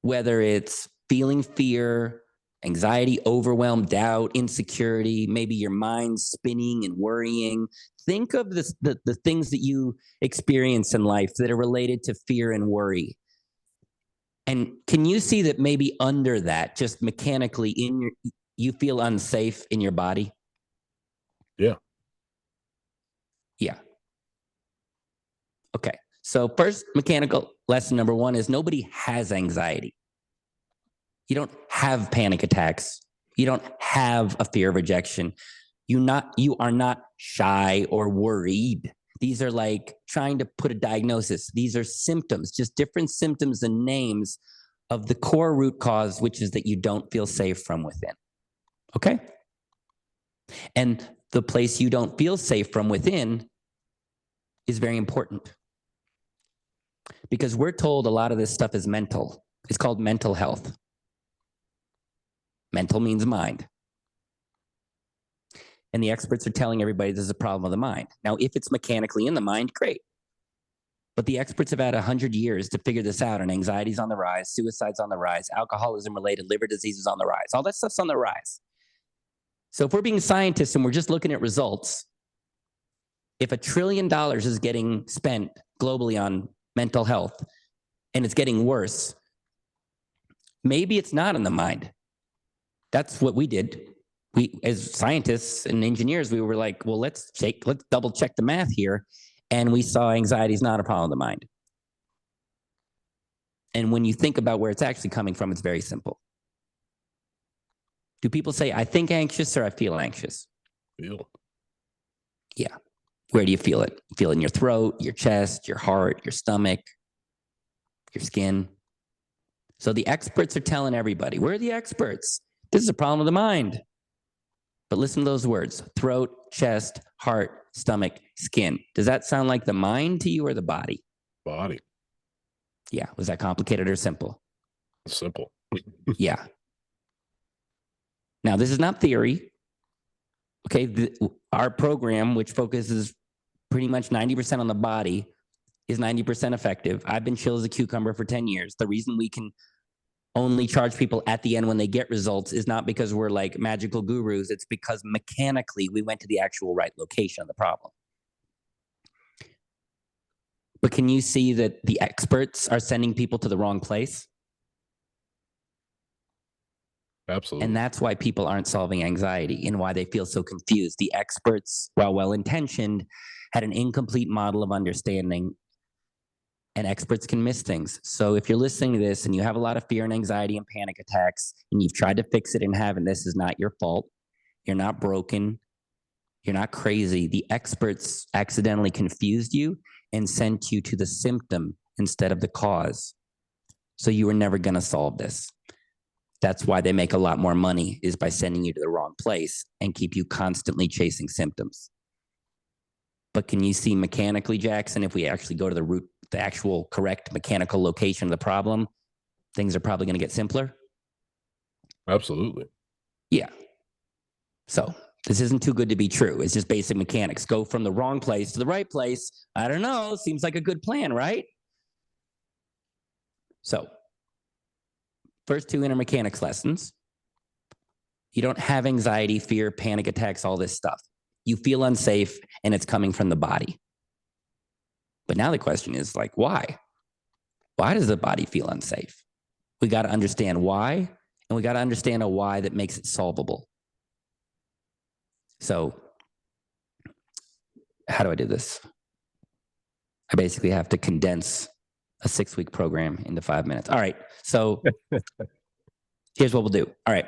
whether it's feeling fear, anxiety, overwhelm, doubt, insecurity, maybe your mind spinning and worrying? Think of the things that you experience in life that are related to fear and worry. And can you see that maybe under that, just mechanically you feel unsafe in your body? Yeah. Yeah. Okay. So first mechanical lesson number one is nobody has anxiety. You don't have panic attacks. You don't have a fear of rejection. You are not shy or worried. These are like trying to put a diagnosis. These are symptoms, just different symptoms and names of the core root cause, which is that you don't feel safe from within. Okay? And the place you don't feel safe from within is very important because we're told a lot of this stuff is mental. It's called mental health. Mental means mind. And the experts are telling everybody this is a problem of the mind. Now, if it's mechanically in the mind, great. But the experts have had 100 years to figure this out, and anxiety's on the rise, suicide's on the rise, alcoholism-related liver diseases on the rise. All that stuff's on the rise. So if we're being scientists and we're just looking at results, if $1 trillion is getting spent globally on mental health and it's getting worse, maybe it's not in the mind. That's what we did. We, as scientists and engineers, we were like, well, let's double check the math here. And we saw anxiety is not a problem of the mind. And when you think about where it's actually coming from, it's very simple. Do people say, I think anxious or I feel anxious? Feel. Yeah. Where do you feel it? You feel it in your throat, your chest, your heart, your stomach, your skin. So the experts are telling everybody, we're the experts. This is a problem of the mind. But listen to those words: throat, chest, heart, stomach, skin. Does that sound like the mind to you or the body? Body. Yeah. Was that complicated or simple? Simple. Yeah. Now, this is not theory. Okay. Our program, which focuses pretty much 90% on the body, is 90% effective. I've been chill as a cucumber for 10 years. The reason we can only charge people at the end when they get results is not because we're like magical gurus. It's because mechanically we went to the actual right location of the problem. But can you see that the experts are sending people to the wrong place? Absolutely. And that's why people aren't solving anxiety and why they feel so confused. The experts, while well-intentioned, had an incomplete model of understanding, and experts can miss things. So if you're listening to this and you have a lot of fear and anxiety and panic attacks and you've tried to fix it and haven't, this is not your fault. You're not broken. You're not crazy. The experts accidentally confused you and sent you to the symptom instead of the cause. So you were never going to solve this. That's why they make a lot more money, is by sending you to the wrong place and keep you constantly chasing symptoms. But can you see mechanically, Jackson, if we actually go to the root, the actual correct mechanical location of the problem, things are probably going to get simpler? Absolutely. Yeah. So This isn't too good to be true. It's just basic mechanics. Go from the wrong place to the right place. I don't know. Seems like a good plan, right? So, first two inner mechanics lessons. You don't have anxiety, fear, panic attacks, all this stuff. You feel unsafe, and it's coming from the body. But now the question is like, why? Why does the body feel unsafe? We got to understand why, and we got to understand a why that makes it solvable. So how do I do this? I basically have to condense a 6-week program into 5 minutes. All right. So here's what we'll do. All right.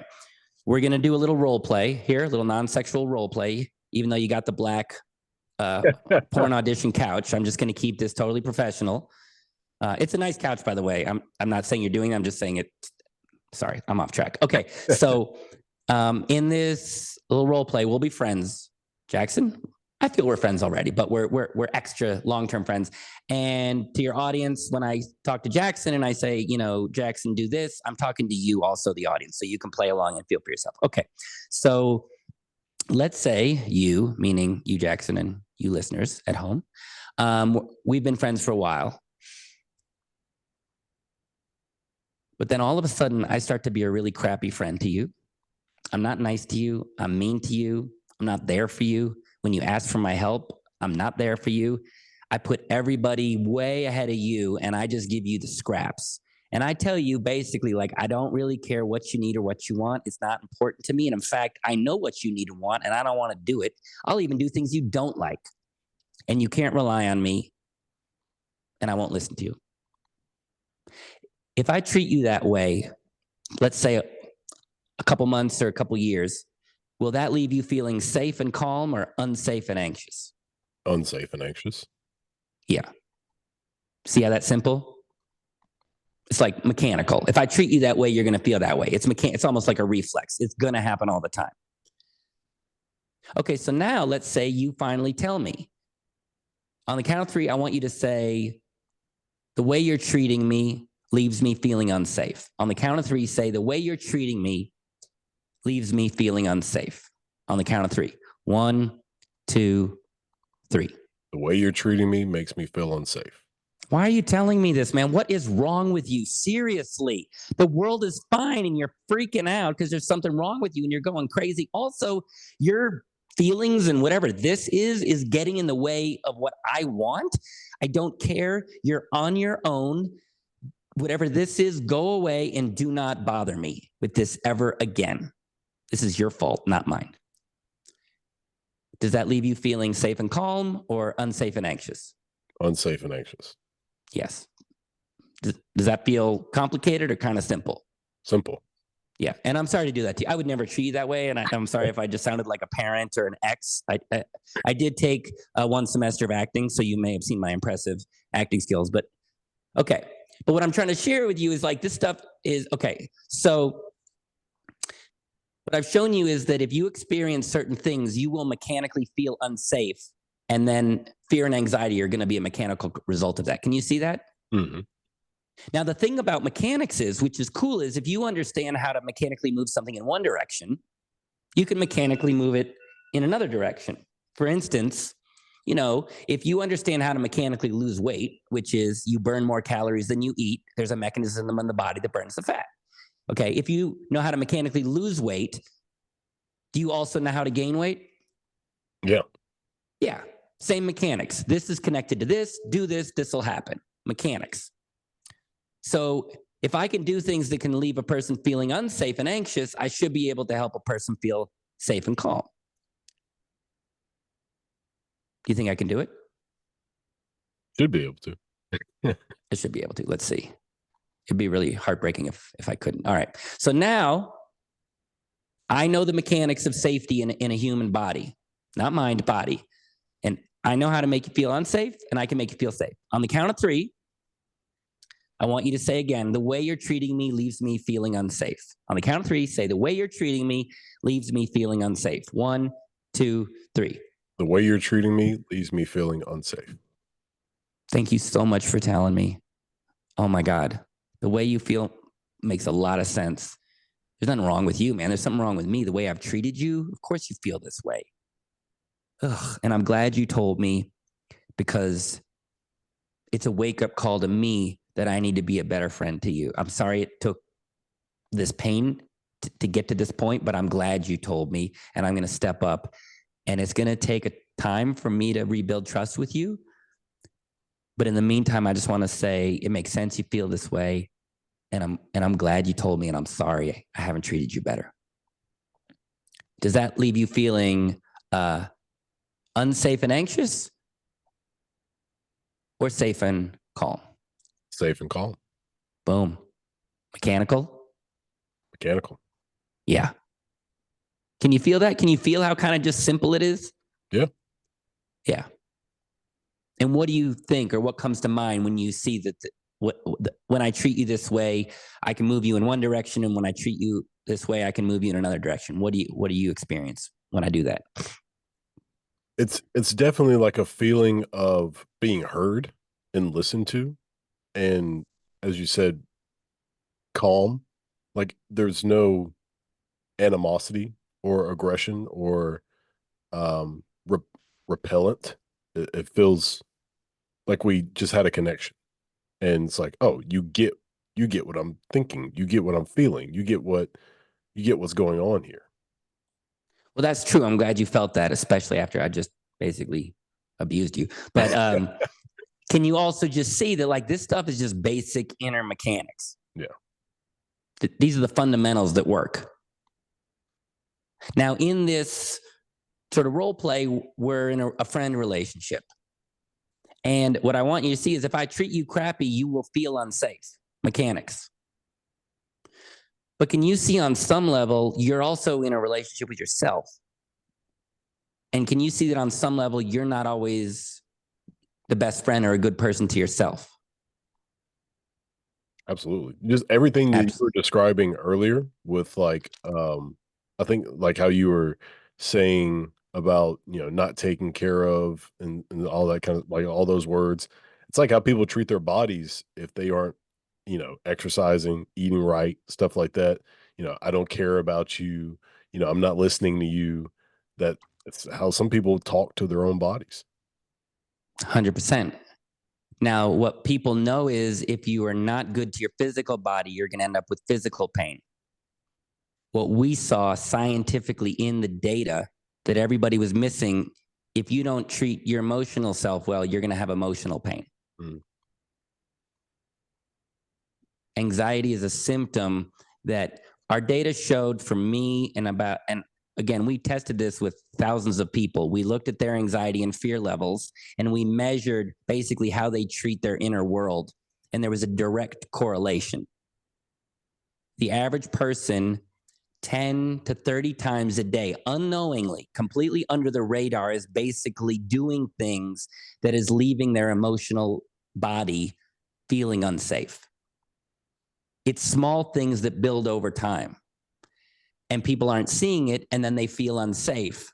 We're going to do a little role play here, a little non-sexual role play, even though you got the black porn audition couch. I'm just going to keep this totally professional. It's a nice couch, by the way. I'm not saying you're doing it. I'm just saying it. Sorry, I'm off track. Okay. So in this little role play, we'll be friends. Jackson, I feel we're friends already, but we're extra long-term friends. And to your audience, when I talk to Jackson and I say, you know, Jackson, do this, I'm talking to you also, the audience, so you can play along and feel for yourself. Okay. So let's say you, meaning you, Jackson, and you listeners at home, we've been friends for a while. But then all of a sudden, I start to be a really crappy friend to you. I'm not nice to you. I'm mean to you. I'm not there for you. When you ask for my help, I'm not there for you. I put everybody way ahead of you, and I just give you the scraps. And I tell you basically, like, I don't really care what you need or what you want. It's not important to me. And in fact, I know what you need and want, and I don't want to do it. I'll even do things you don't like. And you can't rely on me, and I won't listen to you. If I treat you that way, let's say a couple months or a couple years, will that leave you feeling safe and calm or unsafe and anxious? Unsafe and anxious. Yeah. See how that's simple? It's like mechanical. If I treat you that way, you're going to feel that way. It's almost like a reflex. It's going to happen all the time. Okay, so now let's say you finally tell me. On the count of 3, I want you to say, the way you're treating me leaves me feeling unsafe. On the count of 3, say, the way you're treating me leaves me feeling unsafe. On the count of 3. 1, 2, 3. The way you're treating me makes me feel unsafe. Why are you telling me this, man? What is wrong with you? Seriously, the world is fine and you're freaking out because there's something wrong with you and you're going crazy. Also, your feelings and whatever this is getting in the way of what I want. I don't care. You're on your own. Whatever this is, go away and do not bother me with this ever again. This is your fault, not mine. Does that leave you feeling safe and calm or unsafe and anxious? Unsafe and anxious. Yes. Does that feel complicated or kind of simple? Simple. Yeah. And I'm sorry to do that to you. I would never treat you that way. And I'm sorry if I just sounded like a parent or an ex. I did take 1 semester of acting, so you may have seen my impressive acting skills. But okay. But what I'm trying to share with you is like this stuff is okay. So what I've shown you is that if you experience certain things, you will mechanically feel unsafe. And then fear and anxiety are going to be a mechanical result of that. Can you see that? Mm-hmm. Now, the thing about mechanics is, which is cool, is if you understand how to mechanically move something in one direction, you can mechanically move it in another direction. For instance, you know, if you understand how to mechanically lose weight, which is you burn more calories than you eat, there's a mechanism in the body that burns the fat. Okay, if you know how to mechanically lose weight, do you also know how to gain weight? Yeah. Yeah, same mechanics. This is connected to this, do this, this will happen. Mechanics. So if I can do things that can leave a person feeling unsafe and anxious, I should be able to help a person feel safe and calm. Do you think I can do it? Should be able to. I should be able to. Let's see. It'd be really heartbreaking if I couldn't. All right. So now I know the mechanics of safety in a human body, not mind, body. And I know how to make you feel unsafe, and I can make you feel safe. On the count of 3, I want you to say again, the way you're treating me leaves me feeling unsafe. On the count of 3, say, the way you're treating me leaves me feeling unsafe. 1, 2, 3. The way you're treating me leaves me feeling unsafe. Thank you so much for telling me. Oh my God. The way you feel makes a lot of sense. There's nothing wrong with you, man. There's something wrong with me. The way I've treated you, of course you feel this way. Ugh. And I'm glad you told me, because it's a wake-up call to me that I need to be a better friend to you. I'm sorry it took this pain to get to this point, but I'm glad you told me, and I'm going to step up. And it's going to take a time for me to rebuild trust with you. But in the meantime, I just want to say it makes sense you feel this way, and I'm glad you told me, and I'm sorry I haven't treated you better. Does that leave you feeling unsafe and anxious, or safe and calm? Safe and calm. Boom. Mechanical? Mechanical. Yeah. Can you feel that? Can you feel how kind of just simple it is? Yeah. Yeah. And what do you think, or what comes to mind when you see that when I treat you this way, I can move you in one direction, and when I treat you this way, I can move you in another direction? What do you experience when I do that? It's definitely like a feeling of being heard and listened to, and as you said, calm. Like there's no animosity or aggression or re repellent. It feels like we just had a connection, and it's like, oh, you get what I'm thinking, you get what I'm feeling, you get what's going on here. Well, that's true. I'm glad you felt that, especially after I just basically abused you. But can you also just see that, like, this stuff is just basic inner mechanics? Yeah, These are the fundamentals that work. Now, in this sort of role play, we're in a friend relationship. And what I want you to see is, if I treat you crappy, you will feel unsafe. Mechanics. But can you see on some level, you're also in a relationship with yourself? And can you see that on some level, you're not always the best friend or a good person to yourself? absolutely. Just everything that you were Absolutely. describing earlier with like, I think like how you were saying about, you know, not taking care of and all that kind of like all those words. It's like how people treat their bodies if they aren't, you know, exercising, eating right, stuff like that. You know, I don't care about you. You know, I'm not listening to you. That's how some people talk to their own bodies. 100%. Now, what people know is, if you are not good to your physical body, you're going to end up with physical pain. What we saw scientifically in the data that everybody was missing, if you don't treat your emotional self well, you're going to have emotional pain. Mm, Anxiety is a symptom that our data showed for me, and again, we tested this with thousands of people. We looked at their anxiety and fear levels, and we measured basically how they treat their inner world. And there was a direct correlation. The average person, 10 to 30 times a day, unknowingly, completely under the radar, is basically doing things that is leaving their emotional body feeling unsafe. It's small things that build over time, and people aren't seeing it, and then they feel unsafe.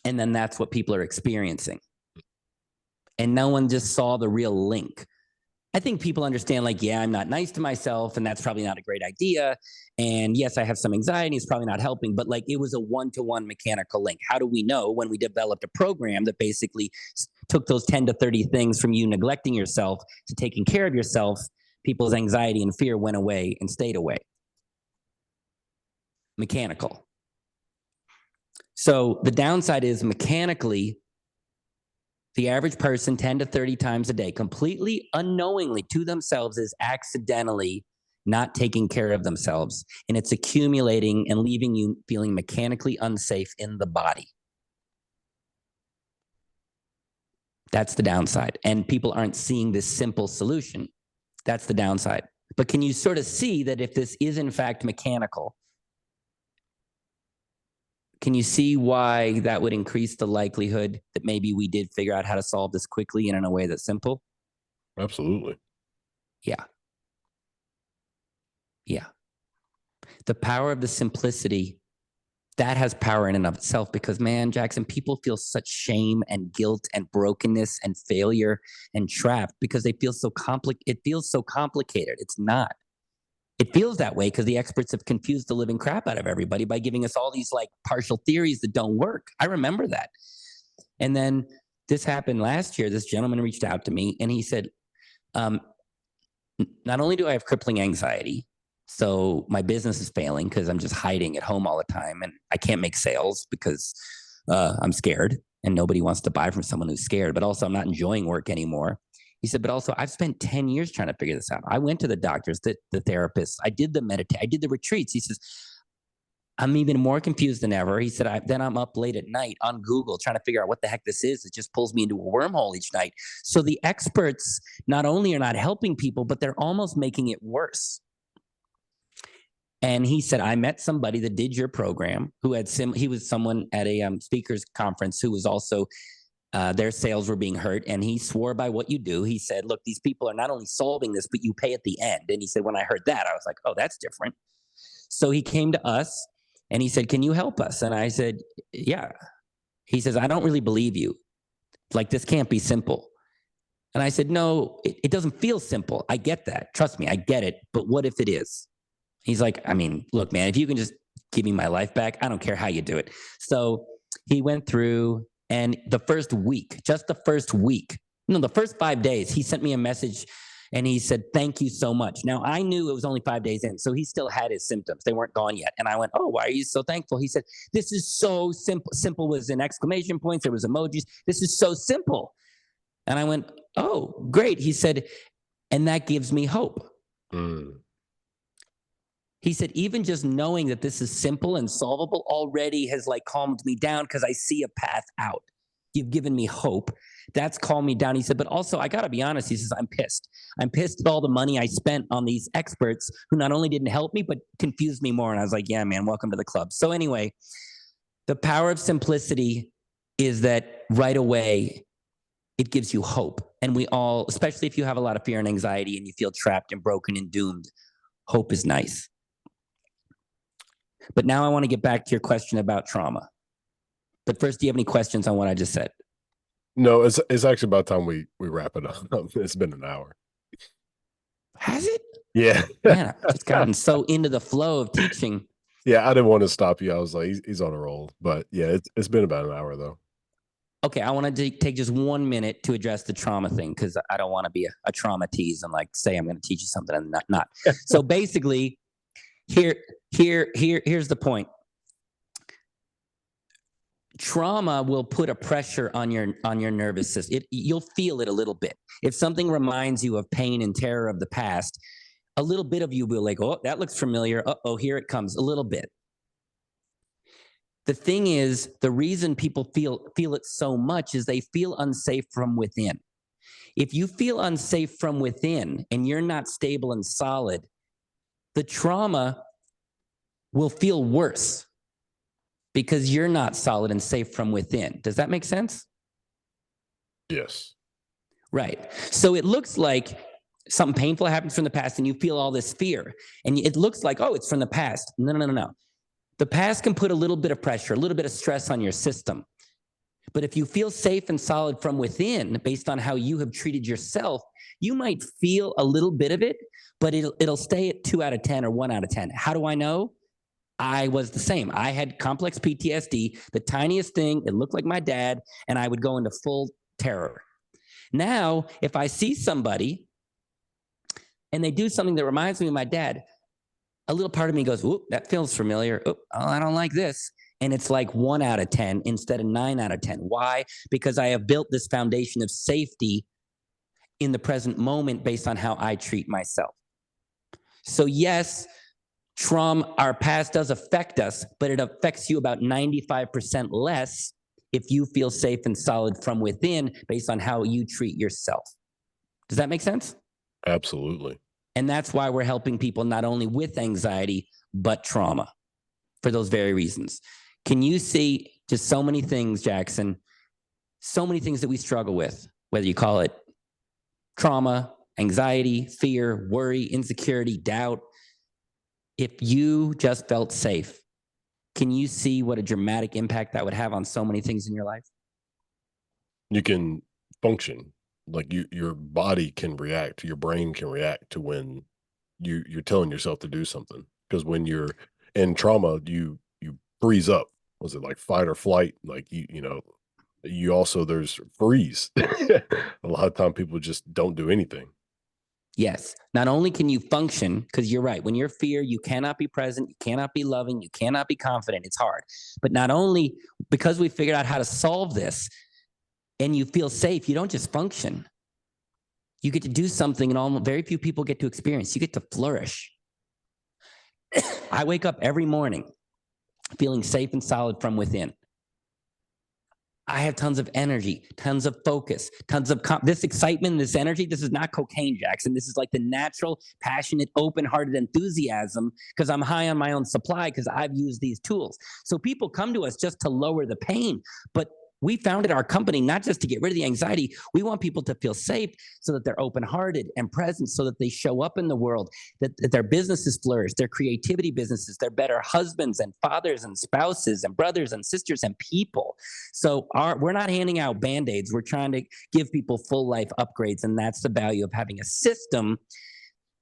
And then that's what people are experiencing. And no one just saw the real link. I think people understand, like, yeah, I'm not nice to myself, and that's probably not a great idea. And yes, I have some anxiety, it's probably not helping, but like, it was a one-to-one mechanical link. How do we know? When we developed a program that basically took those 10 to 30 things from you neglecting yourself to taking care of yourself, people's anxiety and fear went away and stayed away. Mechanical. So the downside is, mechanically, the average person 10 to 30 times a day, completely unknowingly to themselves, is accidentally not taking care of themselves. And it's accumulating and leaving you feeling mechanically unsafe in the body. That's the downside. And people aren't seeing this simple solution. That's the downside. But can you sort of see that if this is in fact mechanical, can you see why that would increase the likelihood that maybe we did figure out how to solve this quickly and in a way that's simple? absolutely. Yeah. Yeah. The power of the simplicity, that has power in and of itself, because, man, Jackson, people feel such shame and guilt and brokenness and failure and trapped because they feel so it feels so complicated. It's not. it feels that way because the experts have confused the living crap out of everybody by giving us all these like partial theories that don't work. I remember that. And then this happened last year. This gentleman reached out to me and he said, not only do I have crippling anxiety, so my business is failing because I'm just hiding at home all the time and I can't make sales because I'm scared and nobody wants to buy from someone who's scared, but also I'm not enjoying work anymore. He said, but also I've spent 10 years trying to figure this out. I went to the doctors, the therapists, I did the meditate, I did the retreats. He says, I'm even more confused than ever. He said, then I'm up late at night on Google trying to figure out what the heck this is. It just pulls me into a wormhole each night. So the experts not only are not helping people, but they're almost making it worse. And he said, I met somebody that did your program who had he was someone at a speakers conference who was also their sales were being hurt. And he swore by what you do. He said, look, these people are not only solving this, but you pay at the end. And he said, when I heard that, I was like, oh, that's different. So he came to us and he said, can you help us? And I said, yeah. He says, I don't really believe you. Like, this can't be simple. And I said, no, it doesn't feel simple. I get that. Trust me, I get it. But what if it is? He's like, I mean, look, man, if you can just give me my life back, I don't care how you do it. So he went through, and the first week, just the first week, no, the first 5 days, he sent me a message and he said, thank you so much. Now, I knew it was only 5 days in, so he still had his symptoms. They weren't gone yet. And I went, oh, why are you so thankful? He said, this is so simple. Simple was in exclamation points. There was emojis. This is so simple. And I went, oh, great. He said, and that gives me hope. He said, even just knowing that this is simple and solvable already has like calmed me down because I see a path out. You've given me hope. That's calmed me down. He said, but also I got to be honest. He says, I'm pissed. I'm pissed at all the money I spent on these experts who not only didn't help me, but confused me more. And I was like, yeah, man, welcome to the club. So anyway, the power of simplicity is that right away, it gives you hope. And we all, especially if you have a lot of fear and anxiety and you feel trapped and broken and doomed, hope is nice. But now I want to get back to your question about trauma. But first, do you have any questions on what I just said? No, it's actually about time we wrap it up. It's been an hour. Has it? Yeah. Man, I've just gotten so into the flow of teaching. Yeah, I didn't want to stop you. I was like, he's on a roll. But yeah, it's been about an hour though. Okay, I want to take just 1 minute to address the trauma thing because I don't want to be a trauma tease and like say I'm going to teach you something and not. So basically, here's the point. Trauma will put a pressure on your nervous system. You'll feel it a little bit. If something reminds you of pain and terror of the past, a little bit of you will like, oh, that looks familiar. Uh-oh, here it comes, a little bit. The thing is, the reason people feel it so much is they feel unsafe from within. If you feel unsafe from within and you're not stable and solid, the trauma will feel worse because you're not solid and safe from within. Does that make sense? Yes. Right. So it looks like something painful happens from the past and you feel all this fear. And it looks like, oh, it's from the past. No. The past can put a little bit of pressure, a little bit of stress on your system. But if you feel safe and solid from within, based on how you have treated yourself, you might feel a little bit of it, but it'll stay at 2 out of 10 or 1 out of 10. How do I know? I was the same. I had complex PTSD, the tiniest thing, it looked like my dad, and I would go into full terror. Now, if I see somebody and they do something that reminds me of my dad, a little part of me goes, "Oop, that feels familiar. Oop, oh, I don't like this." And it's like 1 out of 10 instead of 9 out of 10. Why? Because I have built this foundation of safety in the present moment based on how I treat myself. So yes, trauma, our past does affect us, but it affects you about 95% less if you feel safe and solid from within based on how you treat yourself. Does that make sense? Absolutely. And that's why we're helping people not only with anxiety, but trauma for those very reasons. Can you see just so many things, Jackson, so many things that we struggle with, whether you call it trauma, anxiety, fear, worry, insecurity, doubt. If you just felt safe, can you see what a dramatic impact that would have on so many things in your life? You can function like your body can react, your brain can react to when you're telling yourself to do something. Because when you're in trauma, you freeze up. Was it like fight or flight? Like you also there's freeze. A lot of time people just don't do anything. Yes. Not only can you function, because you're right, when you're fear, you cannot be present, you cannot be loving, you cannot be confident. It's hard. But not only because we figured out how to solve this and you feel safe, you don't just function. You get to do something and almost very few people get to experience. You get to flourish. I wake up every morning feeling safe and solid from within. I have tons of energy, tons of focus, tons of this excitement, this energy. This is not cocaine, Jackson. This is like the natural, passionate, open-hearted enthusiasm because I'm high on my own supply because I've used these tools. So people come to us just to lower the pain, but we founded our company not just to get rid of the anxiety. We want people to feel safe so that they're open-hearted and present so that they show up in the world, that their businesses flourish, their creativity businesses, they're better husbands and fathers and spouses and brothers and sisters and people. So we're not handing out Band-Aids. We're trying to give people full life upgrades. And that's the value of having a system,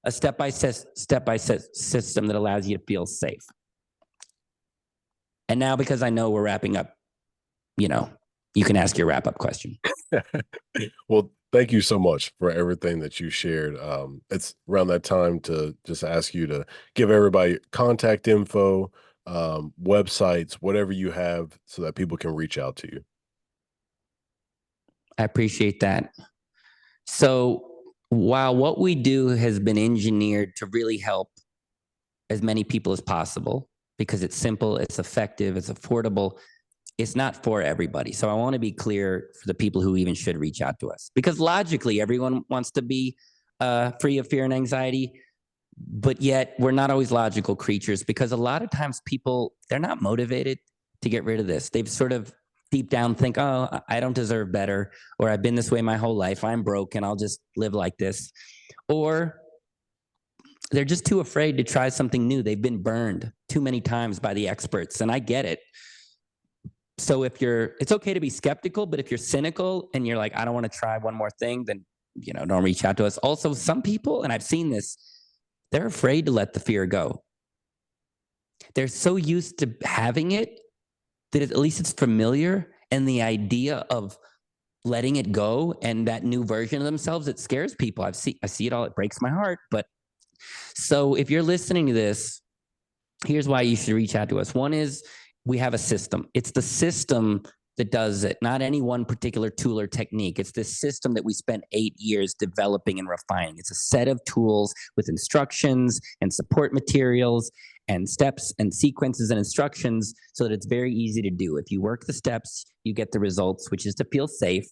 a step-by-step system that allows you to feel safe. And now, because I know we're wrapping up, you can ask your wrap-up question. Well, thank you so much for everything that you shared. It's around that time to just ask you to give everybody contact info, websites, whatever you have, so that people can reach out to you. I appreciate that. So while what we do has been engineered to really help as many people as possible, because it's simple, it's effective, it's affordable, it's not for everybody. So I want to be clear for the people who even should reach out to us, because logically everyone wants to be free of fear and anxiety, but yet we're not always logical creatures, because a lot of times people, they're not motivated to get rid of this. They've sort of deep down think, oh, I don't deserve better, or I've been this way my whole life, I'm broken, I'll just live like this. Or they're just too afraid to try something new. They've been burned too many times by the experts, and I get it. So it's okay to be skeptical, but if you're cynical and you're like, I don't want to try one more thing, then, don't reach out to us. Also, some people, and I've seen this, they're afraid to let the fear go. They're so used to having it that at least it's familiar. And the idea of letting it go and that new version of themselves, it scares people. I see it all. It breaks my heart. But so if you're listening to this, here's why you should reach out to us. One is, we have a system. It's the system that does it, not any one particular tool or technique. It's this system that we spent 8 years developing and refining. It's a set of tools with instructions and support materials and steps and sequences and instructions so that it's very easy to do. If you work the steps, you get the results, which is to feel safe.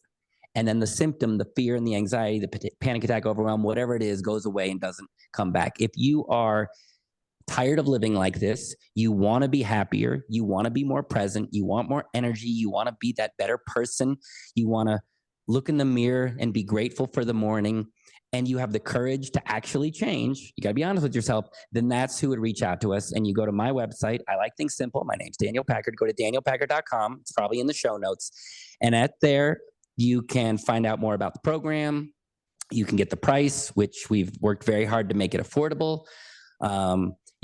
And then the symptom, the fear and the anxiety, the panic attack, overwhelm, whatever it is, goes away and doesn't come back. If you are tired of living like this, you want to be happier, you want to be more present, you want more energy, you want to be that better person, you want to look in the mirror and be grateful for the morning, and you have the courage to actually change, you got to be honest with yourself, then that's who would reach out to us. And you go to my website. I like things simple. My name's Daniel Packard. Go to danielpackard.com. It's probably in the show notes. And at there, you can find out more about the program. You can get the price, which we've worked very hard to make it affordable.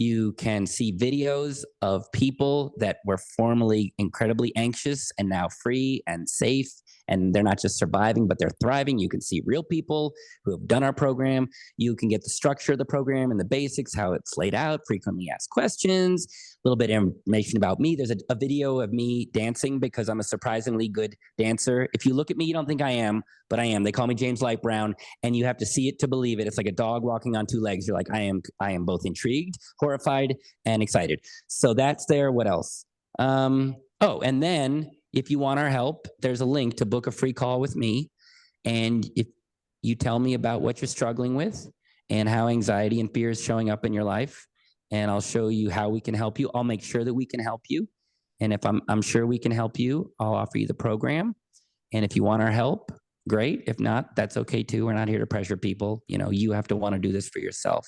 You can see videos of people that were formerly incredibly anxious and now free and safe, and they're not just surviving, but they're thriving. You can see real people who have done our program. You can get the structure of the program and the basics, how it's laid out, frequently asked questions, a little bit of information about me. There's a video of me dancing because I'm a surprisingly good dancer. If you look at me, you don't think I am, but I am. They call me James Light Brown, and you have to see it to believe it. It's like a dog walking on two legs. You're like, I am both intrigued, horrified, and excited. So that's there. What else? And then if you want our help, there's a link to book a free call with me. And if you tell me about what you're struggling with and how anxiety and fear is showing up in your life, and I'll show you how we can help you. I'll make sure that we can help you. And if I'm sure we can help you, I'll offer you the program. And if you want our help, great. If not, that's okay too. We're not here to pressure people. You have to want to do this for yourself.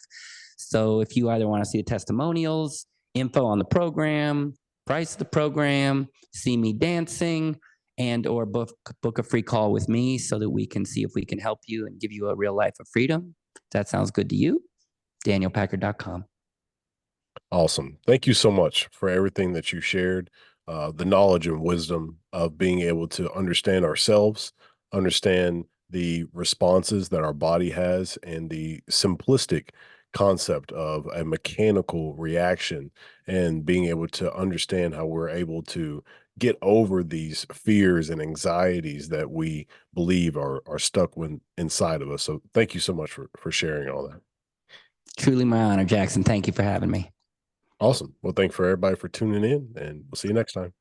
So if you either want to see the testimonials, info on the program, price of the program, see me dancing, and or book a free call with me so that we can see if we can help you and give you a real life of freedom. That sounds good to you? danielpackard.com. Awesome. Thank you so much for everything that you shared, the knowledge and wisdom of being able to understand ourselves, understand the responses that our body has, and the simplistic concept of a mechanical reaction, and being able to understand how we're able to get over these fears and anxieties that we believe are stuck when inside of us. So thank you so much for sharing all that. Truly my honor, Jackson. Thank you for having me. Awesome. Well, thank for everybody for tuning in, and we'll see you next time.